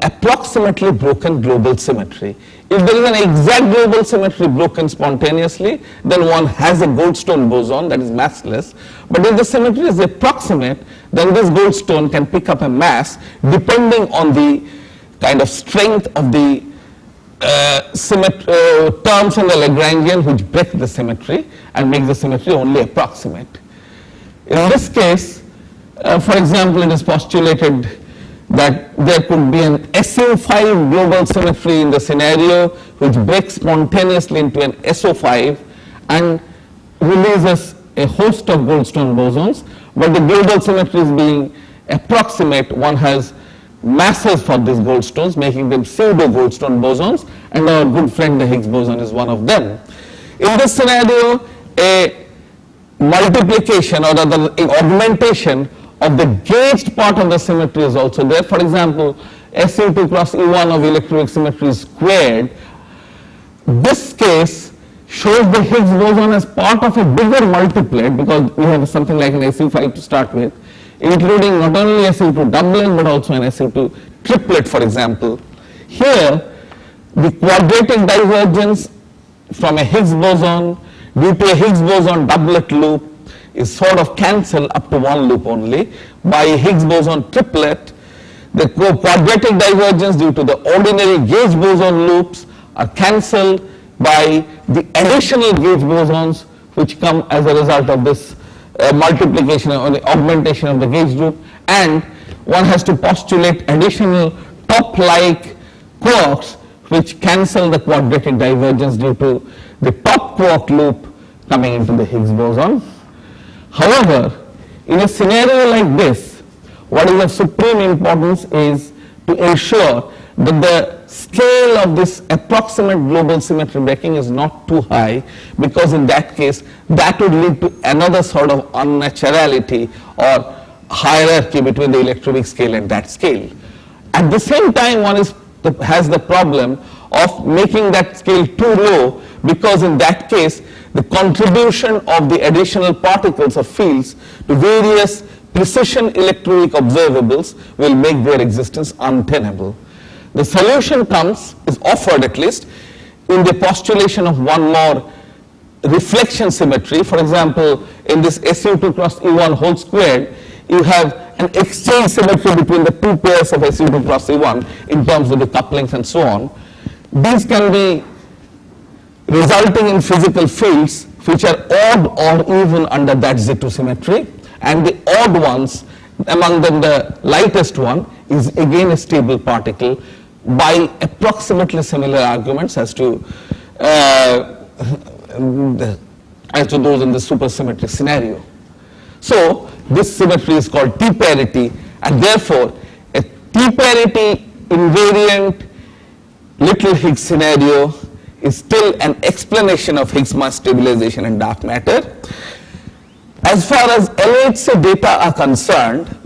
approximately broken global symmetry. If there is an exact global symmetry broken spontaneously, then one has a Goldstone boson that is massless. But if the symmetry is approximate, then this Goldstone can pick up a mass depending on the kind of strength of the terms in the Lagrangian which break the symmetry and make the symmetry only approximate. In this case, for example, it is postulated that there could be an SO5 global symmetry in the scenario which breaks spontaneously into an SO5 and releases a host of Goldstone bosons, but the global symmetry is being approximate. One has masses for these Goldstones, making them pseudo Goldstone bosons, and our good friend the Higgs boson is one of them. In this scenario, a multiplication or rather augmentation of the gauged part of the symmetry is also there. For example, SU2 cross E1 of electroweak symmetry is squared. This case shows the Higgs boson as part of a bigger multiplet, because we have something like an SU5 to start with, including not only SU2 doublet but also an SU2 triplet, for example. Here, the quadratic divergence from a Higgs boson due to a Higgs boson doublet loop is sort of cancelled up to one loop only. By a Higgs boson triplet, the quadratic divergence due to the ordinary gauge boson loops are cancelled by the additional gauge bosons which come as a result of this multiplication or the augmentation of the gauge group, and one has to postulate additional top-like quarks which cancel the quadratic divergence due to the top quark loop coming into the Higgs boson. However, in a scenario like this, what is of supreme importance is to ensure that the scale of this approximate global symmetry breaking is not too high, because in that case that would lead to another sort of unnaturality or hierarchy between the electroweak scale and that scale. At the same time, one has the problem of making that scale too low, because in that case the contribution of the additional particles or fields to various precision electroweak observables will make their existence untenable. The solution is offered at least in the postulation of one more reflection symmetry. For example, in this SU2 cross E1 whole squared, you have an exchange symmetry between the two pairs of SU2 cross E1 in terms of the couplings and so on. These can be resulting in physical fields which are odd or even under that Z2 symmetry, and the odd ones, among them the lightest one, is again a stable particle by approximately similar arguments as to those in the supersymmetric scenario. So this symmetry is called T-parity, and therefore a T-parity invariant little Higgs scenario is still an explanation of Higgs mass stabilization in dark matter. As far as LHC data are concerned,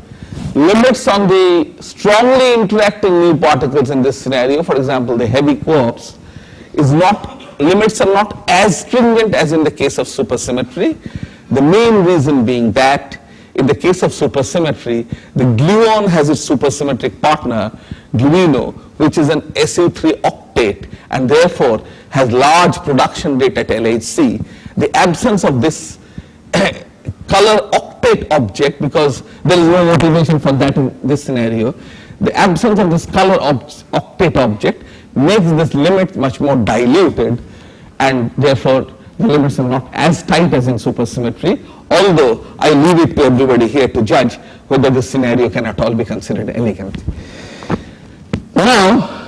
limits on the strongly interacting new particles in this scenario, for example the heavy quarks, limits are not as stringent as in the case of supersymmetry. The main reason being that in the case of supersymmetry, the gluon has its supersymmetric partner, Neutrino, which is an SU3 octet and therefore has large production rate at LHC. The absence of this color octet object, because there is no motivation for that in this scenario, the absence of this color octet object makes this limit much more diluted, and therefore the limits are not as tight as in supersymmetry, although I leave it to everybody here to judge whether this scenario can at all be considered elegant. Now,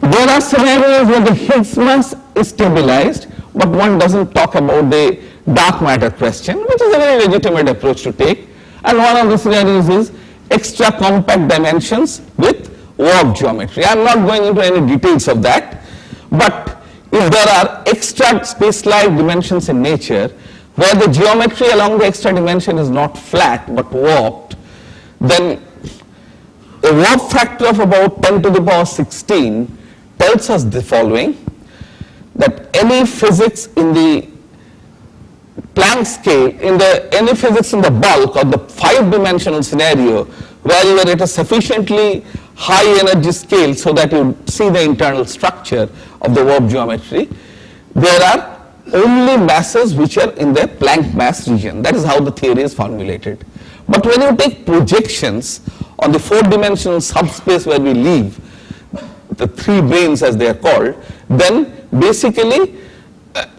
there are scenarios where the Higgs mass is stabilized, but one doesn't talk about the dark matter question, which is a very legitimate approach to take. And one of the scenarios is extra compact dimensions with warp geometry. I am not going into any details of that, but if there are extra space-like dimensions in nature where the geometry along the extra dimension is not flat but warped, then a warp factor of about 10 to the power 16 tells us the following, that any physics in the Planck scale, any physics in the bulk or the 5-dimensional scenario where you are at a sufficiently high energy scale so that you see the internal structure of the warp geometry, there are only masses which are in the Planck mass region. That is how the theory is formulated. But when you take projections on the four-dimensional subspace where we live, the three branes as they are called, then basically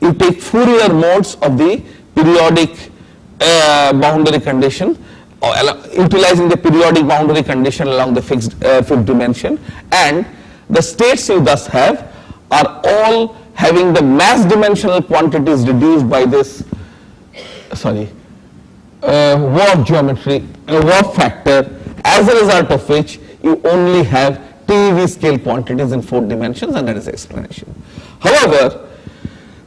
you take Fourier modes of the periodic boundary condition, or utilizing the periodic boundary condition along the fifth dimension, and the states you thus have are all having the mass dimensional quantities reduced by this warp geometry, warp factor, as a result of which you only have TeV scale quantities in 4 dimensions, and that is the explanation. However,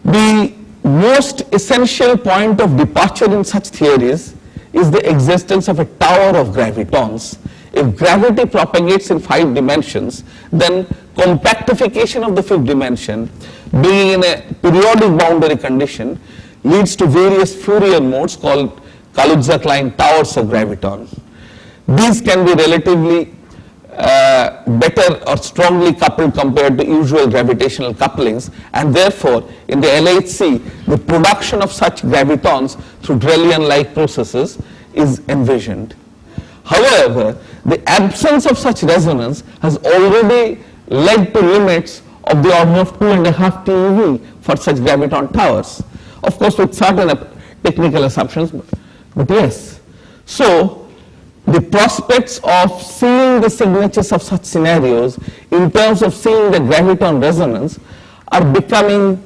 the most essential point of departure in such theories is the existence of a tower of gravitons. If gravity propagates in 5 dimensions, then compactification of the 5th dimension, being in a periodic boundary condition, leads to various Fourier modes called Kaluza-Klein towers of graviton. These can be relatively better or strongly coupled compared to usual gravitational couplings, and therefore in the LHC the production of such gravitons through Drellian-like processes is envisioned. However, the absence of such resonance has already led to limits of the order of 2.5 TeV for such graviton towers, of course with certain technical assumptions, but yes. So the prospects of seeing the signatures of such scenarios in terms of seeing the graviton resonance are becoming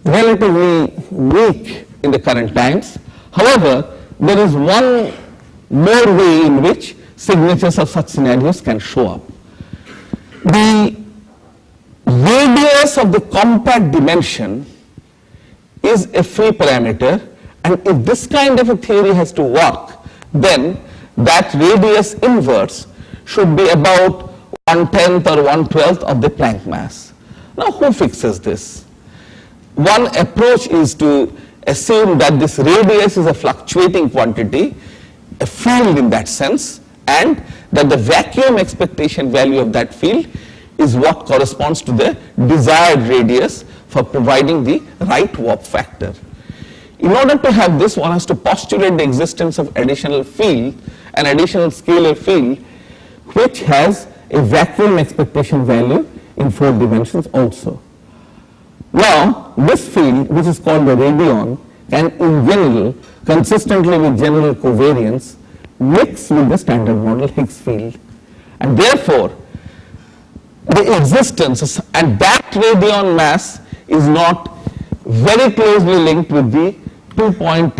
relatively weak in the current times. However, there is one more way in which signatures of such scenarios can show up. The radius of the compact dimension is a free parameter, and if this kind of a theory has to work, then that radius inverse should be about 1/10 or 1/12 of the Planck mass. Now, who fixes this? One approach is to assume that this radius is a fluctuating quantity, a field in that sense, and that the vacuum expectation value of that field is what corresponds to the desired radius for providing the right warp factor. In order to have this, one has to postulate the existence of additional field, an additional scalar field, which has a vacuum expectation value in 4 dimensions also. Now, this field, which is called the radion, can in general, consistently with general covariance, mix with the standard model Higgs field. And therefore, the existence, and that radion mass is not very closely linked with the 2.5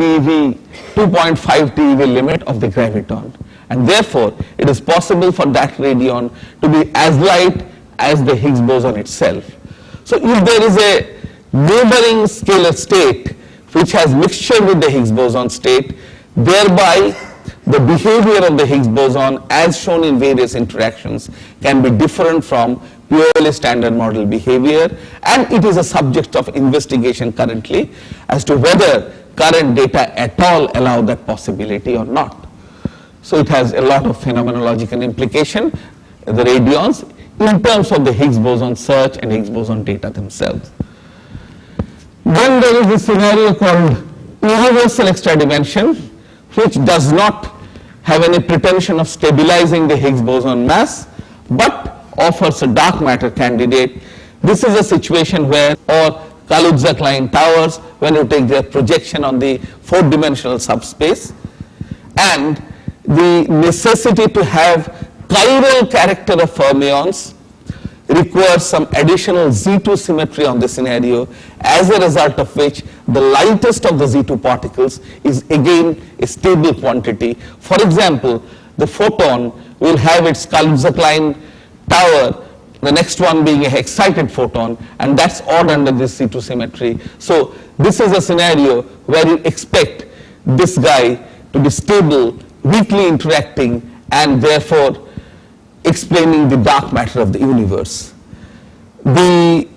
TeV limit of the graviton, and therefore it is possible for that radion to be as light as the Higgs boson itself. So if there is a neighboring scalar state which has mixture with the Higgs boson state, thereby the behavior of the Higgs boson as shown in various interactions can be different from purely standard model behavior, and it is a subject of investigation currently as to whether current data at all allow that possibility or not. So it has a lot of phenomenological implication, the radions, in terms of the Higgs boson search and Higgs boson data themselves. Then there is this scenario called universal extra dimension, which does not have any pretension of stabilizing the Higgs boson mass, but offers a dark matter candidate. This is a situation where, or Kaluza-Klein towers, when you take their projection on the 4-dimensional subspace, and the necessity to have chiral character of fermions requires some additional Z2 symmetry on the scenario, as a result of which the lightest of the Z2 particles is again a stable quantity. For example, the photon will have its Kaluza-Klein tower, the next one being an excited photon, and that's odd under this Z2 symmetry. So this is a scenario where you expect this guy to be stable, weakly interacting, and therefore explaining the dark matter of the universe. The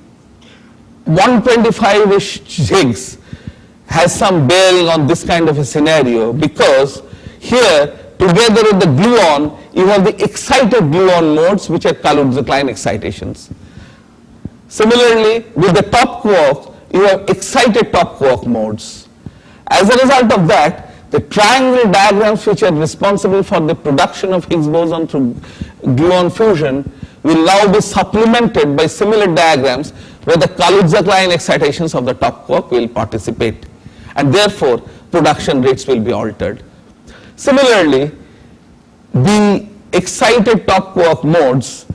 125-ish Higgs has some bearing on this kind of a scenario, because here together with the gluon, you have the excited gluon modes, which are Kaluza-Klein excitations. Similarly, with the top quarks, you have excited top quark modes. As a result of that, the triangle diagrams which are responsible for the production of Higgs boson through gluon fusion will now be supplemented by similar diagrams where the Kaluza-Klein excitations of the top quark will participate, and therefore production rates will be altered. Similarly, the excited top quark modes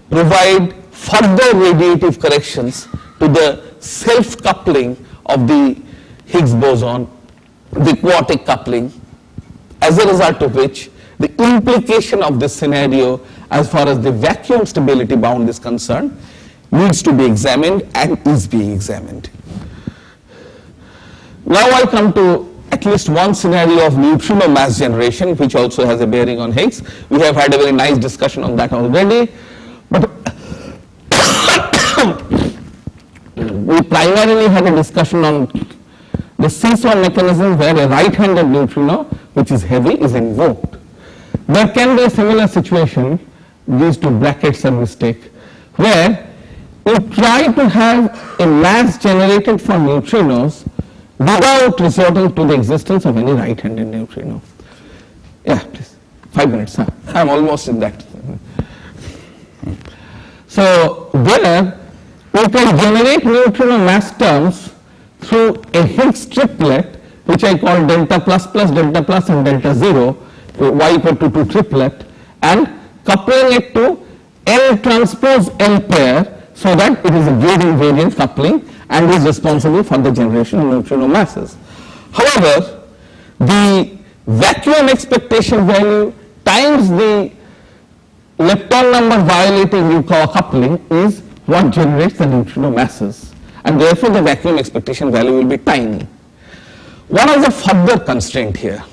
provide further radiative corrections to the self-coupling of the Higgs boson, the quartic coupling, as a result of which the implication of this scenario as far as the vacuum stability bound is concerned needs to be examined and is being examined. Now I come to at least one scenario of neutrino mass generation, which also has a bearing on Higgs. We have had a very nice discussion on that already, but we primarily had a discussion on the seesaw mechanism where a right-handed neutrino, which is heavy, is invoked. There can be a similar situation, these two brackets are mistake, where you try to have a mass generated from neutrinos without resorting to the existence of any right-handed neutrino. Yeah, please. 5 minutes, huh? I'm almost in that. So there, you can generate neutrino mass terms through a Higgs triplet, which I call delta plus plus, delta plus and delta 0, y equal to 2 triplet, and coupling it to L transpose L pair, so that it is a gauge invariant coupling and is responsible for the generation of neutrino masses. However, the vacuum expectation value times the lepton number violating coupling is what generates the neutrino masses, and therefore the vacuum expectation value will be tiny. One is a further constraint here.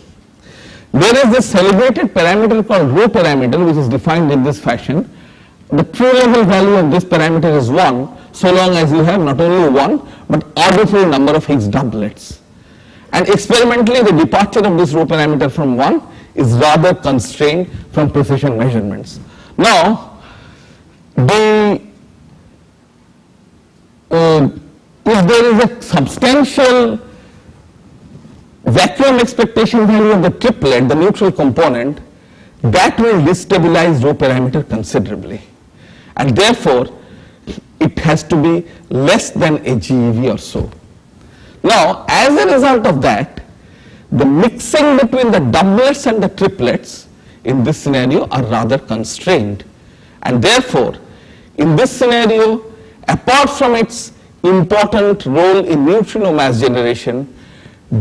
There is this celebrated parameter called rho parameter, which is defined in this fashion. The true level value of this parameter is 1, so long as you have not only one but arbitrary number of Higgs doublets. And experimentally, the departure of this rho parameter from 1 is rather constrained from precision measurements. Now, if there is a substantial vacuum expectation value of the triplet, the neutral component, that will destabilize rho parameter considerably, and therefore it has to be less than a GeV or so. Now, as a result of that, the mixing between the doublets and the triplets in this scenario are rather constrained, and therefore in this scenario, apart from its important role in neutrino mass generation,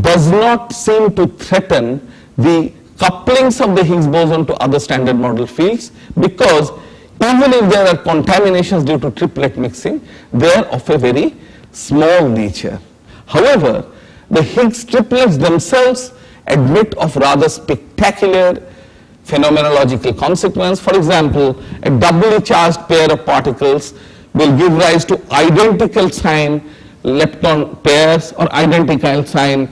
does not seem to threaten the couplings of the Higgs boson to other standard model fields, because even if there are contaminations due to triplet mixing, they are of a very small nature. However, the Higgs triplets themselves admit of rather spectacular phenomenological consequence. For example, a doubly charged pair of particles will give rise to identical sign lepton pairs or identical sign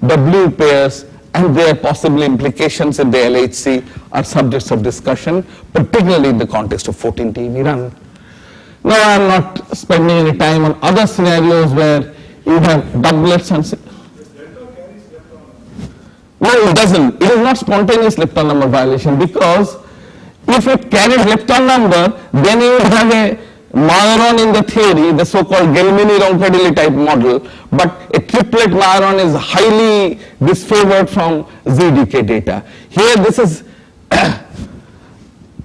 W pairs, and their possible implications in the LHC are subjects of discussion, particularly in the context of 14 TeV run. Now I am not spending any time on other scenarios where you have doublets and... No, it doesn't. It is not spontaneous lepton number violation, because if it carried lepton number, then you would have a Baryon in the theory, the so-called Gelmini-Roncadilli type model, but a triplet Baryon is highly disfavored from ZDK data. Here this is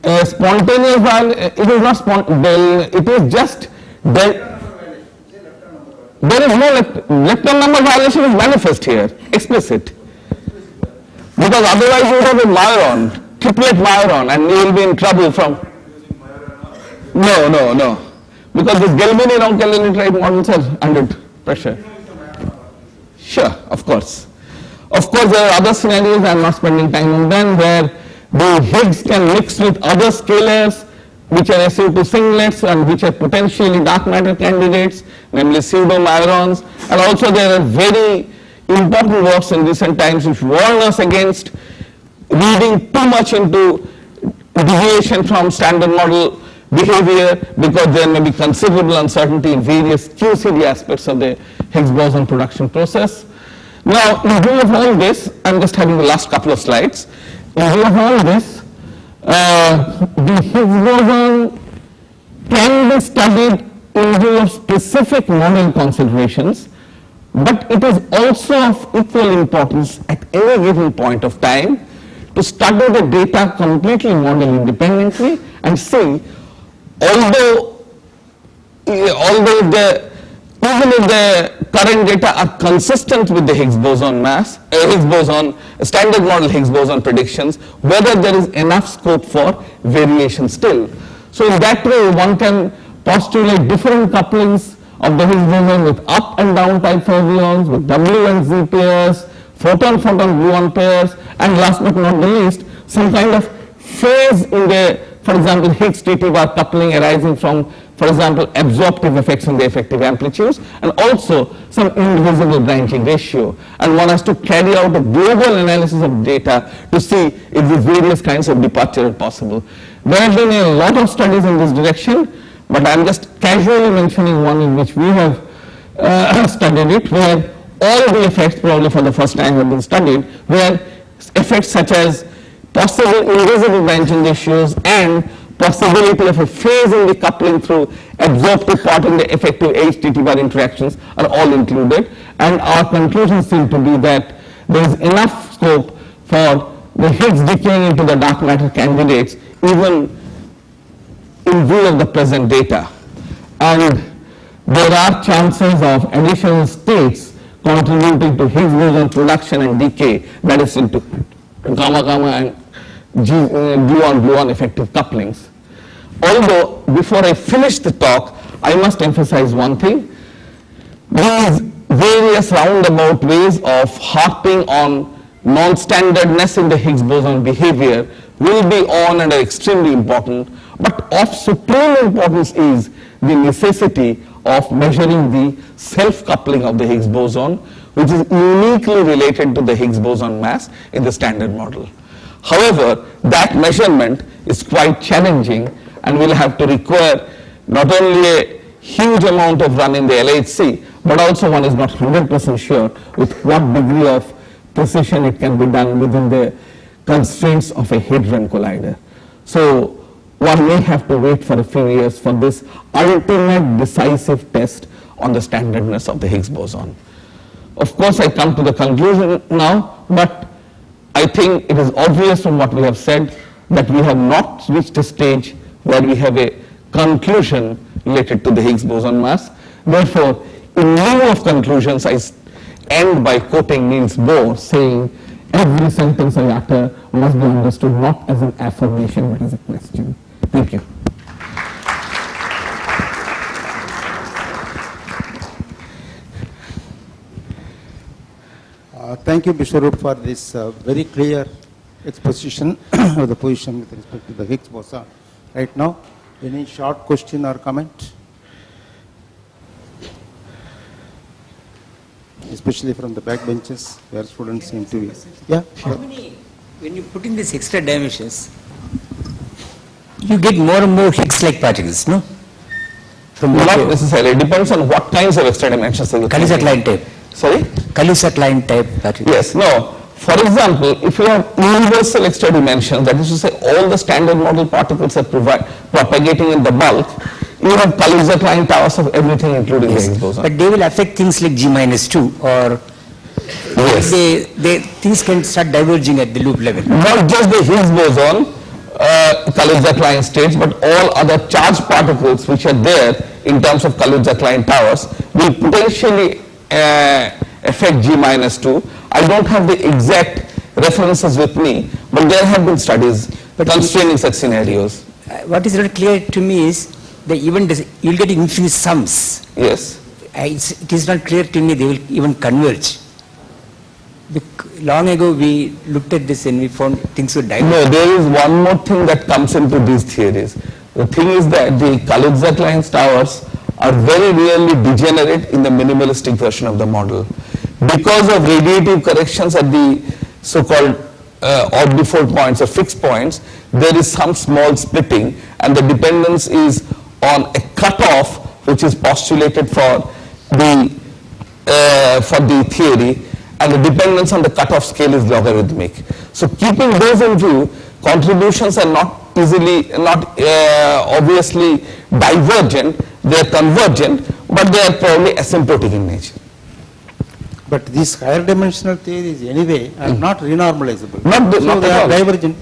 a spontaneous violation. It is not spontaneous, it is just there is no lepton number violation is manifest here, explicit. Because otherwise you would have a Baryon, triplet Baryon, and you will be in trouble from... No. Because this Gelmini-Roncadilli type models are under pressure. Sure, of course. Of course, there are other scenarios, I am not spending time on them, where the Higgs can mix with other scalars which are SU2 singlets and which are potentially dark matter candidates, namely pseudo-Baryons. And also there are very important works in recent times which warn us against reading too much into deviation from standard model behavior, because there may be considerable uncertainty in various QCD aspects of the Higgs boson production process. Now, in view of all this, I'm just having the last couple of slides. In view of all this, the Higgs boson can be studied in view of specific model considerations, but it is also of equal importance at any given point of time to study the data completely model independently and see, although even if the current data are consistent with the Higgs boson mass, standard model Higgs boson predictions, whether there is enough scope for variation still. So in that way, one can postulate different couplings of the Higgs boson with up and down type fermions, with W and Z pairs, photon-photon gluon pairs, and last but not the least, some kind of phase in the, for example, Higgs-TT bar coupling arising from, for example, absorptive effects in the effective amplitudes, and also some invisible branching ratio. And one has to carry out a global analysis of data to see if these various kinds of departure are possible. There have been a lot of studies in this direction, but I'm just casually mentioning one in which we have studied it, where all the effects probably for the first time have been studied, where effects such as possible invisible branching ratios and possibility of a phase in the coupling through absorptive part in the effective H-TT bar interactions are all included, and our conclusion seems to be that there is enough scope for the Higgs decaying into the dark matter candidates even in view of the present data. And there are chances of additional states contributing to Higgs boson production and decay, that is into gamma-gamma and gluon-gluon effective couplings. Although, before I finish the talk, I must emphasize one thing. These various roundabout ways of harping on non-standardness in the Higgs boson behavior will be on and are extremely important, but of supreme importance is the necessity of measuring the self-coupling of the Higgs boson, which is uniquely related to the Higgs boson mass in the standard model. However, that measurement is quite challenging and will have to require not only a huge amount of run in the LHC, but also one is not 100% sure with what degree of precision it can be done within the constraints of a hadron collider. So one may have to wait for a few years for this ultimate decisive test on the standardness of the Higgs boson. Of course, I come to the conclusion now, but I think it is obvious from what we have said that we have not reached a stage where we have a conclusion related to the Higgs boson mass. Therefore, in lieu of conclusions, I end by quoting Niels Bohr saying, every sentence I utter must be understood not as an affirmation but as a question. Thank you. Thank you, Biswarup, for this very clear exposition of the position with respect to the Higgs boson. Right now, any short question or comment? Especially from the back benches where students seem to be. Yeah, sure. When you put in these extra dimensions, you get more and more Higgs-like particles, no? From not necessarily. It depends on what kinds of extra dimensions. Kalusat line type. Sorry? Kalusat line type particles. Yes, no. For example, if you have universal extra dimensions, that is to say all the standard model particles are propagating in the bulk, you have Kalusat line towers of everything including the Higgs boson. But they will affect things like G-2 or yes. Things can start diverging at the loop level. Not just the Higgs boson, Kalusat line states, but all other charged particles which are there in terms of Kalusat line towers will potentially affect G-2. I don't have the exact references with me, but there have been studies constraining such scenarios. What is not clear to me is that even you'll get infinite sums. Yes. It is not clear to me they will even converge. Long ago we looked at this and we found things would diverge. No, there is one more thing that comes into these theories. The thing is that the Kalusat line towers are very rarely degenerate in the minimalistic version of the model. Because of radiative corrections at the so-called odd default points or fixed points, there is some small splitting, and the dependence is on a cutoff which is postulated for the theory, and the dependence on the cutoff scale is logarithmic. So keeping those in view, contributions are not obviously divergent, they are convergent, but they are probably asymptotic in nature. But these higher dimensional theories anyway are not renormalizable. Not they at are all. divergent.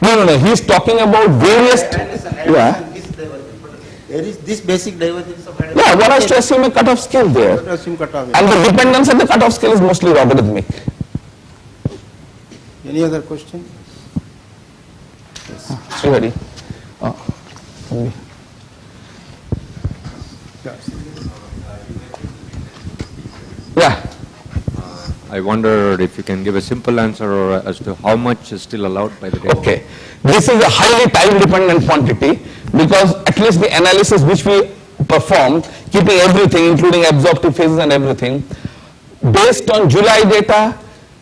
No, he is talking about various. Yeah. There is this basic divergence of Yeah, one has to assume a cutoff scale there. assume cutoff. And the dependence on the cutoff scale is mostly logarithmic. Any other question? Ready? Yeah. I wonder if you can give a simple answer as to how much is still allowed by the data. Okay. This is a highly time-dependent quantity because at least the analysis which we performed, keeping everything, including absorptive phases and everything, based on July data,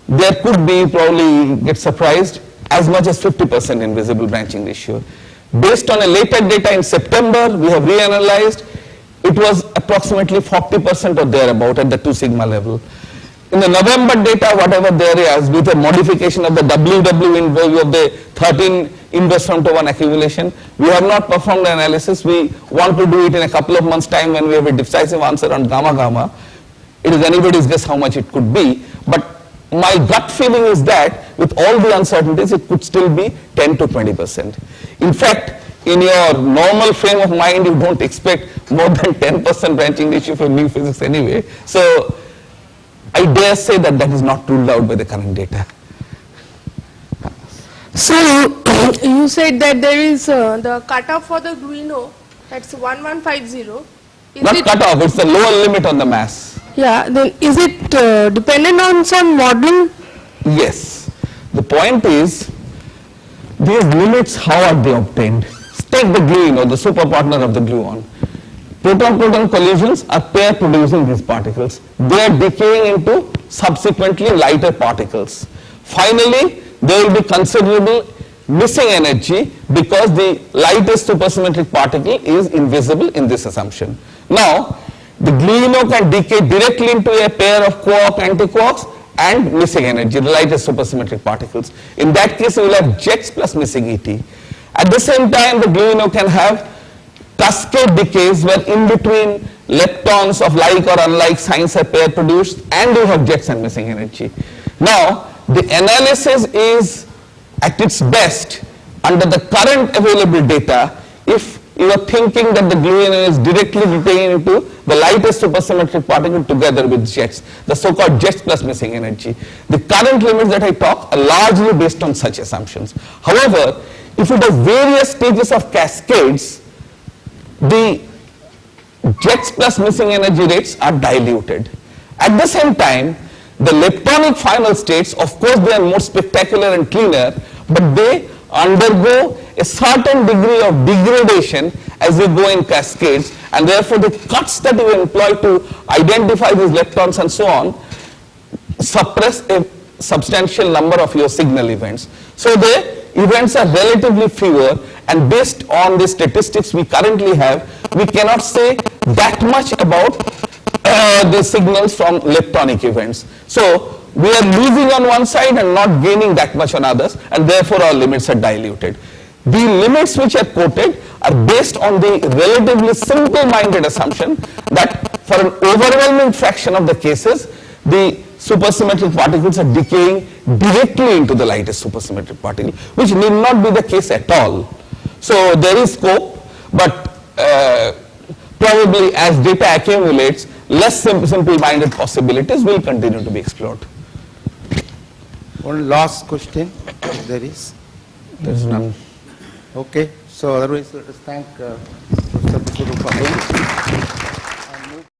there could be, probably get surprised, as much as 50% invisible branching ratio. Based on a later data in September, we have reanalyzed, it was approximately 40% or thereabout at the 2 sigma level. In the November data, whatever there is, with a modification of the WW in value of the 13 inverse 1-to-1 accumulation, we have not performed the analysis. We want to do it in a couple of months' time when we have a decisive answer on gamma. It is anybody's guess how much it could be, but my gut feeling is that with all the uncertainties, it could still be 10 to 20%. In fact, in your normal frame of mind, you don't expect more than 10% branching ratio for new physics anyway. So I dare say that that is not ruled out by the current data. So you said that there is the cutoff for the Neutrino, that's 1150. Not cutoff, it's the lower limit on the mass. Yeah, then is it dependent on some modeling? Yes. The point is, these limits, how are they obtained? Take the gluino, the superpartner of the gluon. Proton-proton collisions are pair producing these particles. They are decaying into subsequently lighter particles. Finally, there will be considerable missing energy because the lightest supersymmetric particle is invisible in this assumption. Now, the gluino can decay directly into a pair of quark antiquarks and missing energy, the lightest supersymmetric particles. In that case, you will have jets plus missing ET. At the same time, the gluino can have cascade decays where in between leptons of like or unlike signs are pair produced and you have jets and missing energy. Now, the analysis is at its best under the current available data if you are thinking that the gluino is directly decaying into the lightest supersymmetric particle together with jets, the so-called jets plus missing energy. The current limits that I talk are largely based on such assumptions. However, if it has various stages of cascades, the jets plus missing energy rates are diluted. At the same time, the leptonic final states, of course they are more spectacular and cleaner, but they undergo a certain degree of degradation as we go in cascades, and therefore the cuts that you employ to identify these leptons and so on suppress a substantial number of your signal events. So the events are relatively fewer, and based on the statistics we currently have, we cannot say that much about the signals from leptonic events. So we are losing on one side and not gaining that much on others, and therefore our limits are diluted. The limits which are quoted are based on the relatively simple-minded assumption that for an overwhelming fraction of the cases, the supersymmetric particles are decaying directly into the lightest supersymmetric particle, which need not be the case at all. So there is scope, but probably as data accumulates, less simple-minded possibilities will continue to be explored. One last question, if there is. There is none. Okay, so otherwise let us thank Professor Biswarup again.